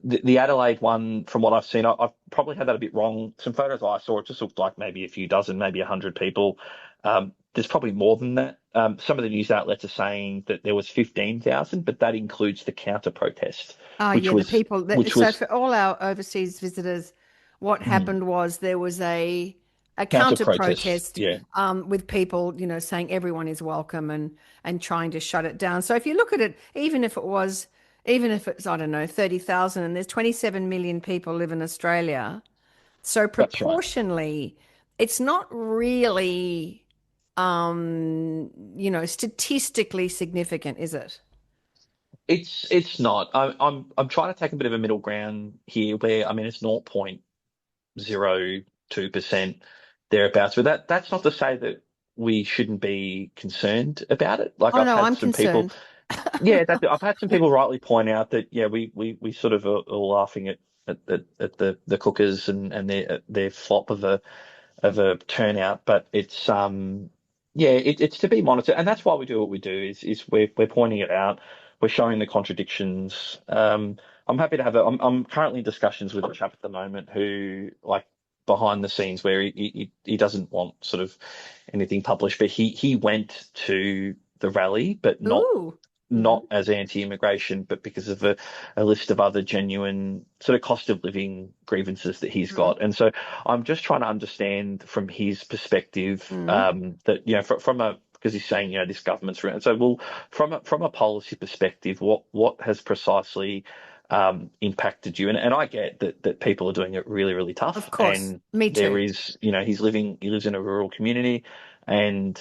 Speaker 2: the Adelaide one, from what I've seen, I've probably had that a bit wrong. Some photos I saw, it just looked like maybe a few dozen, maybe 100 people. There's probably more than that. Some of the news outlets are saying that there was 15,000, but that includes the counter protest,
Speaker 1: Oh,
Speaker 2: which
Speaker 1: yeah, the
Speaker 2: was
Speaker 1: people that,
Speaker 2: which
Speaker 1: so
Speaker 2: was
Speaker 1: for all our overseas visitors, what happened was there was a
Speaker 2: counter
Speaker 1: counter
Speaker 2: protest.
Speaker 1: protest,
Speaker 2: Yeah,
Speaker 1: with people, saying everyone is welcome and trying to shut it down. So if you look at it, even if it's, I don't know, 30,000, and there's 27 million people live in Australia, so
Speaker 2: that's right.
Speaker 1: proportionally, it's not really, statistically significant, is it?
Speaker 2: It's not. I'm trying to take a bit of a middle ground here, where I mean it's 0.02% thereabouts. But that's not to say that we shouldn't be concerned about it. Like
Speaker 1: Oh
Speaker 2: I've
Speaker 1: no,
Speaker 2: had
Speaker 1: I'm
Speaker 2: some people,
Speaker 1: concerned.
Speaker 2: yeah, I've had some people rightly point out that yeah, we sort of are laughing at the cookers and their flop of a turnout, but it's yeah, it's to be monitored, and that's why we do what we do. Is we're pointing it out, we're showing the contradictions. I'm happy to have a. I'm currently in discussions with a chap at the moment who, like, behind the scenes, where he doesn't want sort of anything published, but he went to the rally, but not
Speaker 1: Ooh.
Speaker 2: not as anti-immigration, but because of a list of other genuine sort of cost of living grievances that he's
Speaker 1: Mm-hmm.
Speaker 2: got. And so I'm just trying to understand from his perspective,
Speaker 1: Mm-hmm.
Speaker 2: that, from a, because he's saying, this government's around. So, well, from a policy perspective, what has precisely impacted you? And I get that people are doing it really, really tough.
Speaker 1: Of course.
Speaker 2: And
Speaker 1: Me
Speaker 2: there
Speaker 1: too.
Speaker 2: is, he lives in a rural community and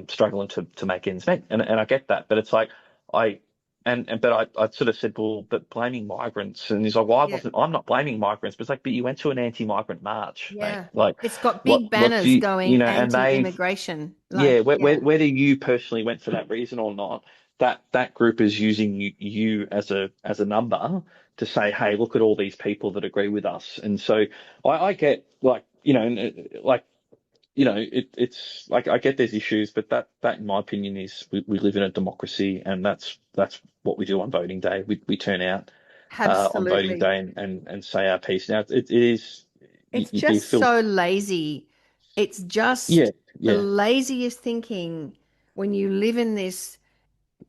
Speaker 2: struggling to make ends meet. And I get that. But it's like, I but I sort of said, well, but blaming migrants, and he's like, well,
Speaker 1: Yeah.
Speaker 2: I'm not blaming migrants, but it's like, but you went to an anti-migrant march, mate.
Speaker 1: Yeah.
Speaker 2: Like,
Speaker 1: It's got big
Speaker 2: what do
Speaker 1: banners
Speaker 2: you,
Speaker 1: going
Speaker 2: and they've,
Speaker 1: anti-immigration.
Speaker 2: yeah,
Speaker 1: Like, yeah.
Speaker 2: whether you personally went for that reason or not, that group is using you as a number to say, hey, look at all these people that agree with us. And so I get, like, like, it's like, I get there's issues, but that in my opinion is, we live in a democracy, and that's what we do on voting day. We turn out on voting
Speaker 1: Absolutely.
Speaker 2: day and say our piece. Now it is,
Speaker 1: It's
Speaker 2: you do
Speaker 1: just
Speaker 2: feel,
Speaker 1: so lazy. It's
Speaker 2: yeah,
Speaker 1: just the
Speaker 2: yeah,
Speaker 1: laziest thinking when you live in this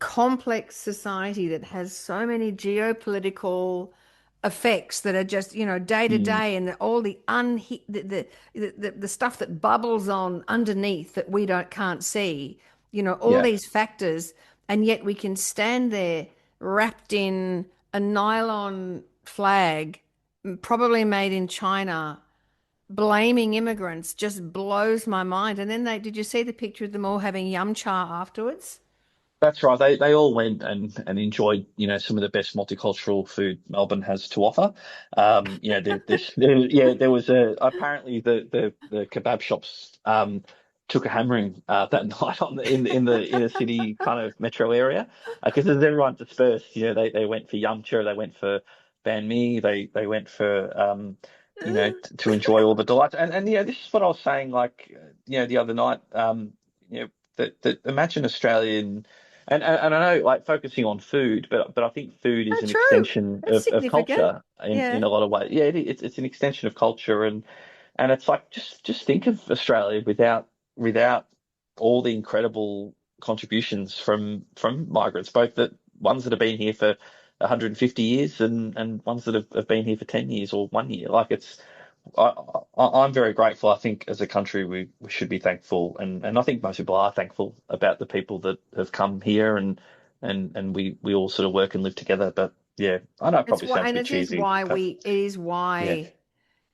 Speaker 1: complex society that has so many geopolitical effects that are just, day to
Speaker 2: mm,
Speaker 1: day, and all the the stuff that bubbles on underneath that we don't can't see, all
Speaker 2: yeah.
Speaker 1: these factors, and yet we can stand there wrapped in a nylon flag, probably made in China, blaming immigrants just blows my mind. And then did you see the picture of them all having yum cha afterwards?
Speaker 2: That's right. They all went and enjoyed, some of the best multicultural food Melbourne has to offer. There was apparently the kebab shops took a hammering that night in the inner city kind of metro area, because as everyone dispersed, they went for yum cha, they went for banh mi, they went for to enjoy all the delights. And this is what I was saying, like, the other night, that imagine Australian, and I know, like, focusing on food, but I think food
Speaker 1: Oh,
Speaker 2: is an
Speaker 1: true.
Speaker 2: extension
Speaker 1: That's
Speaker 2: of
Speaker 1: significant.
Speaker 2: culture in
Speaker 1: Yeah.
Speaker 2: a lot of ways. Yeah, it's an extension of culture, and it's like, just think of Australia without all the incredible contributions from migrants, both the ones that have been here for 150 years and ones that have been here for 10 years or 1 year. Like, I, I'm very grateful. I think as a country we should be thankful, and I think most people are thankful about the people that have come here, and we all sort of work and live together. But yeah, I know it
Speaker 1: It's
Speaker 2: probably
Speaker 1: why,
Speaker 2: sounds a
Speaker 1: and
Speaker 2: bit
Speaker 1: it is
Speaker 2: cheesy.
Speaker 1: why
Speaker 2: But
Speaker 1: it is
Speaker 2: yeah.
Speaker 1: why,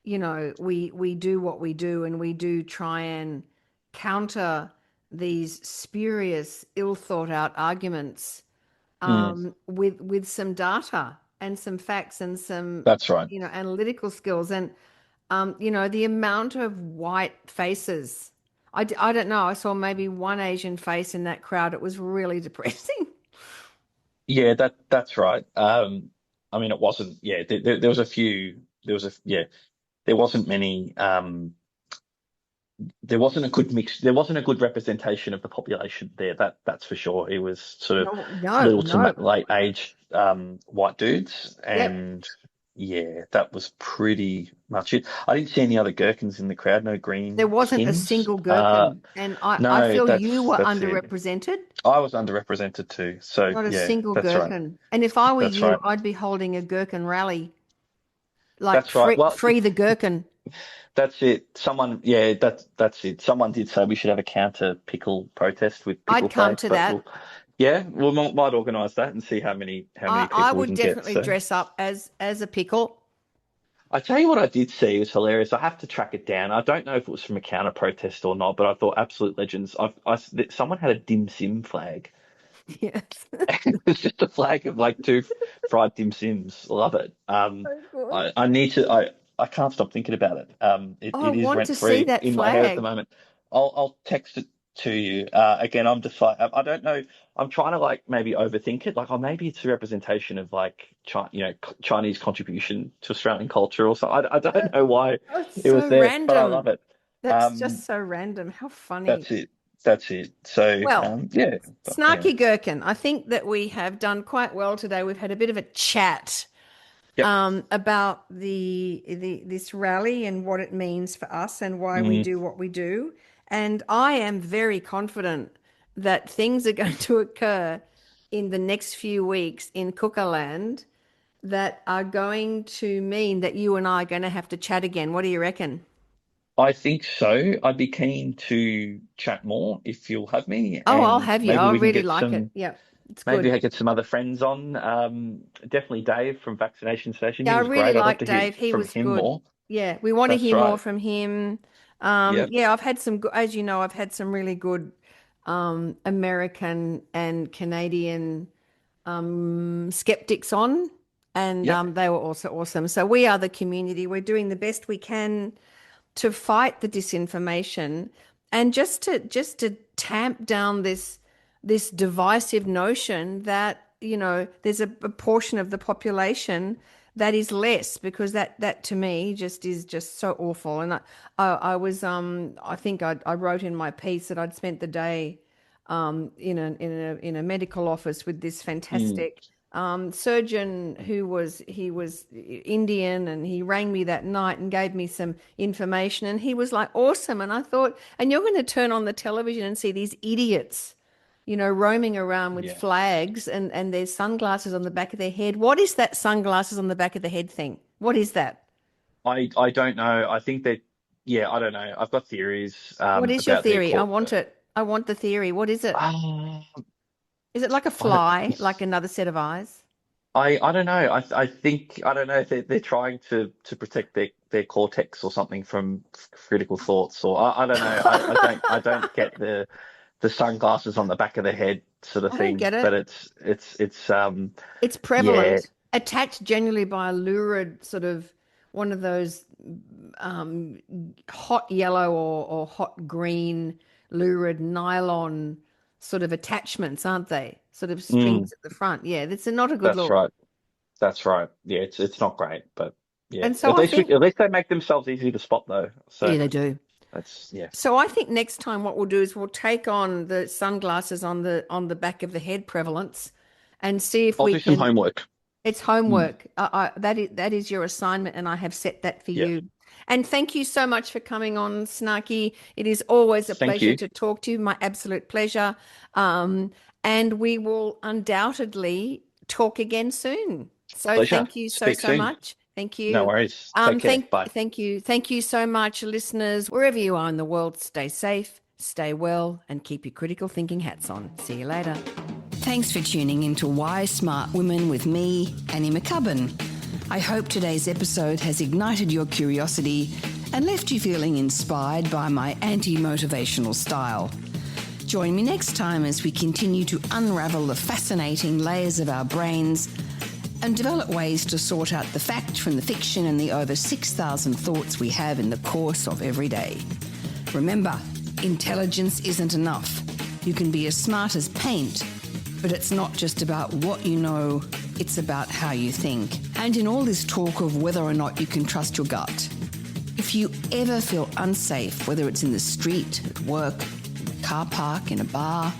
Speaker 1: we do what we do, and we do try and counter these spurious, ill thought out arguments
Speaker 2: Mm,
Speaker 1: with some data and some facts and some,
Speaker 2: that's right.
Speaker 1: analytical skills. And the amount of white faces. I don't know. I saw maybe one Asian face in that crowd. It was really depressing.
Speaker 2: Yeah, that's right. I mean, it wasn't. Yeah, there was a few. There wasn't many. There wasn't a good mix. There wasn't a good representation of the population there. That's for sure. It was sort of
Speaker 1: No, no,
Speaker 2: little to
Speaker 1: no.
Speaker 2: late age white dudes,
Speaker 1: Yep.
Speaker 2: and yeah, that was pretty much it. I didn't see any other gherkins in the crowd. No
Speaker 1: There
Speaker 2: green
Speaker 1: wasn't a
Speaker 2: skins.
Speaker 1: single gherkin. And I
Speaker 2: No,
Speaker 1: feel you were
Speaker 2: that's it.
Speaker 1: underrepresented.
Speaker 2: I was underrepresented too. So
Speaker 1: Not a
Speaker 2: yeah,
Speaker 1: single
Speaker 2: that's right.
Speaker 1: gherkin. And if I were
Speaker 2: That's
Speaker 1: you,
Speaker 2: right.
Speaker 1: I'd be holding a gherkin rally, like
Speaker 2: That's right. Well,
Speaker 1: free the gherkin.
Speaker 2: that's it. Yeah, that's it. Someone did say we should have a counter pickle protest with pickle
Speaker 1: I'd come
Speaker 2: flags,
Speaker 1: to
Speaker 2: but
Speaker 1: that.
Speaker 2: we might organise that and see how many
Speaker 1: I
Speaker 2: people we
Speaker 1: would
Speaker 2: can get.
Speaker 1: definitely
Speaker 2: So
Speaker 1: dress up as a pickle.
Speaker 2: I tell you what, I did see, it was hilarious. I have to track it down. I don't know if it was from a counter protest or not, but I thought absolute legends. Someone had a dim sim flag.
Speaker 1: Yes.
Speaker 2: It's just a flag of like two fried dim sims. Love it.
Speaker 1: So good.
Speaker 2: I need to. I can't stop thinking about it.
Speaker 1: Oh, I
Speaker 2: It is
Speaker 1: want
Speaker 2: rent
Speaker 1: to see
Speaker 2: free
Speaker 1: that
Speaker 2: in my head at the
Speaker 1: flag.
Speaker 2: moment. I'll text it to you. Again, I'm just like, I don't know. I'm trying to, like, maybe overthink it. Like, oh, maybe it's a representation of, like, Chinese contribution to Australian culture or something. I don't know why
Speaker 1: Oh, it's
Speaker 2: it was
Speaker 1: so
Speaker 2: there, but I love
Speaker 1: random.
Speaker 2: it.
Speaker 1: That's just
Speaker 2: Um,
Speaker 1: so random. How funny.
Speaker 2: that's it. That's it. So
Speaker 1: Well,
Speaker 2: yeah. But anyway,
Speaker 1: Snarky Gherkin, I think that we have done quite well today. We've had a bit of a chat
Speaker 2: yep.
Speaker 1: about the this rally and what it means for us and why we
Speaker 2: Mm,
Speaker 1: do what we do. And I am very confident that things are going to occur in the next few weeks in Cookerland that are going to mean that you and I are going to have to chat again. What do you reckon?
Speaker 2: I think so. I'd be keen to chat more if you'll have me,
Speaker 1: Oh, I'll
Speaker 2: and
Speaker 1: have you.
Speaker 2: maybe
Speaker 1: I
Speaker 2: we can
Speaker 1: really
Speaker 2: get
Speaker 1: like it.
Speaker 2: some.
Speaker 1: Yeah, it's
Speaker 2: Maybe
Speaker 1: good.
Speaker 2: I get some other friends on. Definitely Dave from Vaccination Station.
Speaker 1: Yeah,
Speaker 2: He
Speaker 1: I
Speaker 2: was
Speaker 1: really
Speaker 2: great. I'd love
Speaker 1: like
Speaker 2: to hear
Speaker 1: Dave. He
Speaker 2: from
Speaker 1: was
Speaker 2: him
Speaker 1: good.
Speaker 2: more.
Speaker 1: Yeah, we want to
Speaker 2: That's
Speaker 1: hear more
Speaker 2: right.
Speaker 1: from him.
Speaker 2: Yep.
Speaker 1: Yeah, I've had some, as you know, I've had some really good American and Canadian skeptics on, and
Speaker 2: Yep.
Speaker 1: they were also awesome. So we are the community. We're doing the best we can to fight the disinformation and just to tamp down this divisive notion that there's a portion of the population that is less, because that to me just is just so awful. And I was I think I wrote in my piece that I'd spent the day in a medical office with this
Speaker 2: Mm,
Speaker 1: fantastic surgeon he was Indian, and he rang me that night and gave me some information, and he was like awesome. And I thought, and you're going to turn on the television and see these idiots, roaming around with
Speaker 2: yeah.
Speaker 1: flags and their sunglasses on the back of their head. What is that sunglasses on the back of the head thing? What is that?
Speaker 2: I don't know. I think that, yeah, I don't know. I've got theories
Speaker 1: What is your
Speaker 2: about their
Speaker 1: theory? I
Speaker 2: court.
Speaker 1: want it. I want the theory. What is it?
Speaker 2: Uh,
Speaker 1: Is it like a
Speaker 2: I,
Speaker 1: fly, like another set of eyes?
Speaker 2: I don't know. I think, I don't know if they're trying to protect their cortex or something from critical thoughts, or I don't know. I don't get the sunglasses on the back of the head sort of
Speaker 1: I don't
Speaker 2: thing.
Speaker 1: get it.
Speaker 2: But it's
Speaker 1: It's
Speaker 2: yeah.
Speaker 1: prevalent, attached generally by a lurid sort of one of those um, hot yellow or hot green lurid nylon sort of attachments, aren't they? Sort of
Speaker 2: Mm,
Speaker 1: strings at the front. Yeah, that's not a good
Speaker 2: that's
Speaker 1: look.
Speaker 2: right. That's right. Yeah, it's not great, but Yeah.
Speaker 1: And so I think,
Speaker 2: At least they make themselves easy to spot, though. So
Speaker 1: yeah, they do.
Speaker 2: that's yeah.
Speaker 1: So I think next time what we'll do is we'll take on the sunglasses on the back of the head prevalence and see if
Speaker 2: I'll
Speaker 1: we
Speaker 2: do some
Speaker 1: can.
Speaker 2: homework.
Speaker 1: It's homework. That is your assignment, and I have set that for
Speaker 2: Yeah.
Speaker 1: you. And thank you so much for coming on, Snarky. It is always a
Speaker 2: Thank
Speaker 1: pleasure
Speaker 2: you.
Speaker 1: to talk to you. My absolute pleasure. And we will undoubtedly talk again soon. So
Speaker 2: Pleasure.
Speaker 1: thank you
Speaker 2: Speak
Speaker 1: so
Speaker 2: soon.
Speaker 1: much. Thank
Speaker 2: No
Speaker 1: you.
Speaker 2: worries. Take care. Bye.
Speaker 1: Thank you so much, listeners. Wherever you are in the world, stay safe, stay well, and keep your critical thinking hats on. See you later. Thanks for tuning into Why Smart Women with me, Annie McCubbin. I hope today's episode has ignited your curiosity and left you feeling inspired by my anti-motivational style. Join me next time as we continue to unravel the fascinating layers of our brains and develop ways to sort out the fact from the fiction and the over 6,000 thoughts we have in the course of every day. Remember, intelligence isn't enough. You can be as smart as paint, but it's not just about what you know, it's about how you think. And in all this talk of whether or not you can trust your gut, if you ever feel unsafe, whether it's in the street, at work, in a car park, in a bar,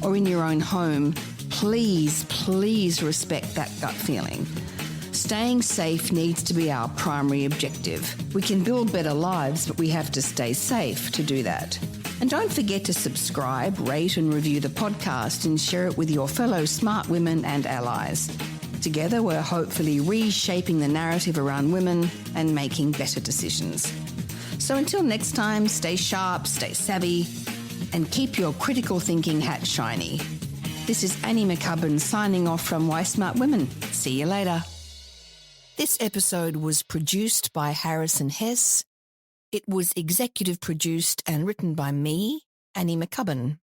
Speaker 1: or in your own home, please respect that gut feeling. Staying safe needs to be our primary objective. We can build better lives, but we have to stay safe to do that. And don't forget to subscribe, rate and review the podcast and share it with your fellow smart women and allies. Together, we're hopefully reshaping the narrative around women and making better decisions. So until next time, stay sharp, stay savvy, and keep your critical thinking hat shiny. This is Annie McCubbin signing off from Why Smart Women. See you later. This episode was produced by Harrison Hess. It was executive produced and written by me, Annie McCubbin.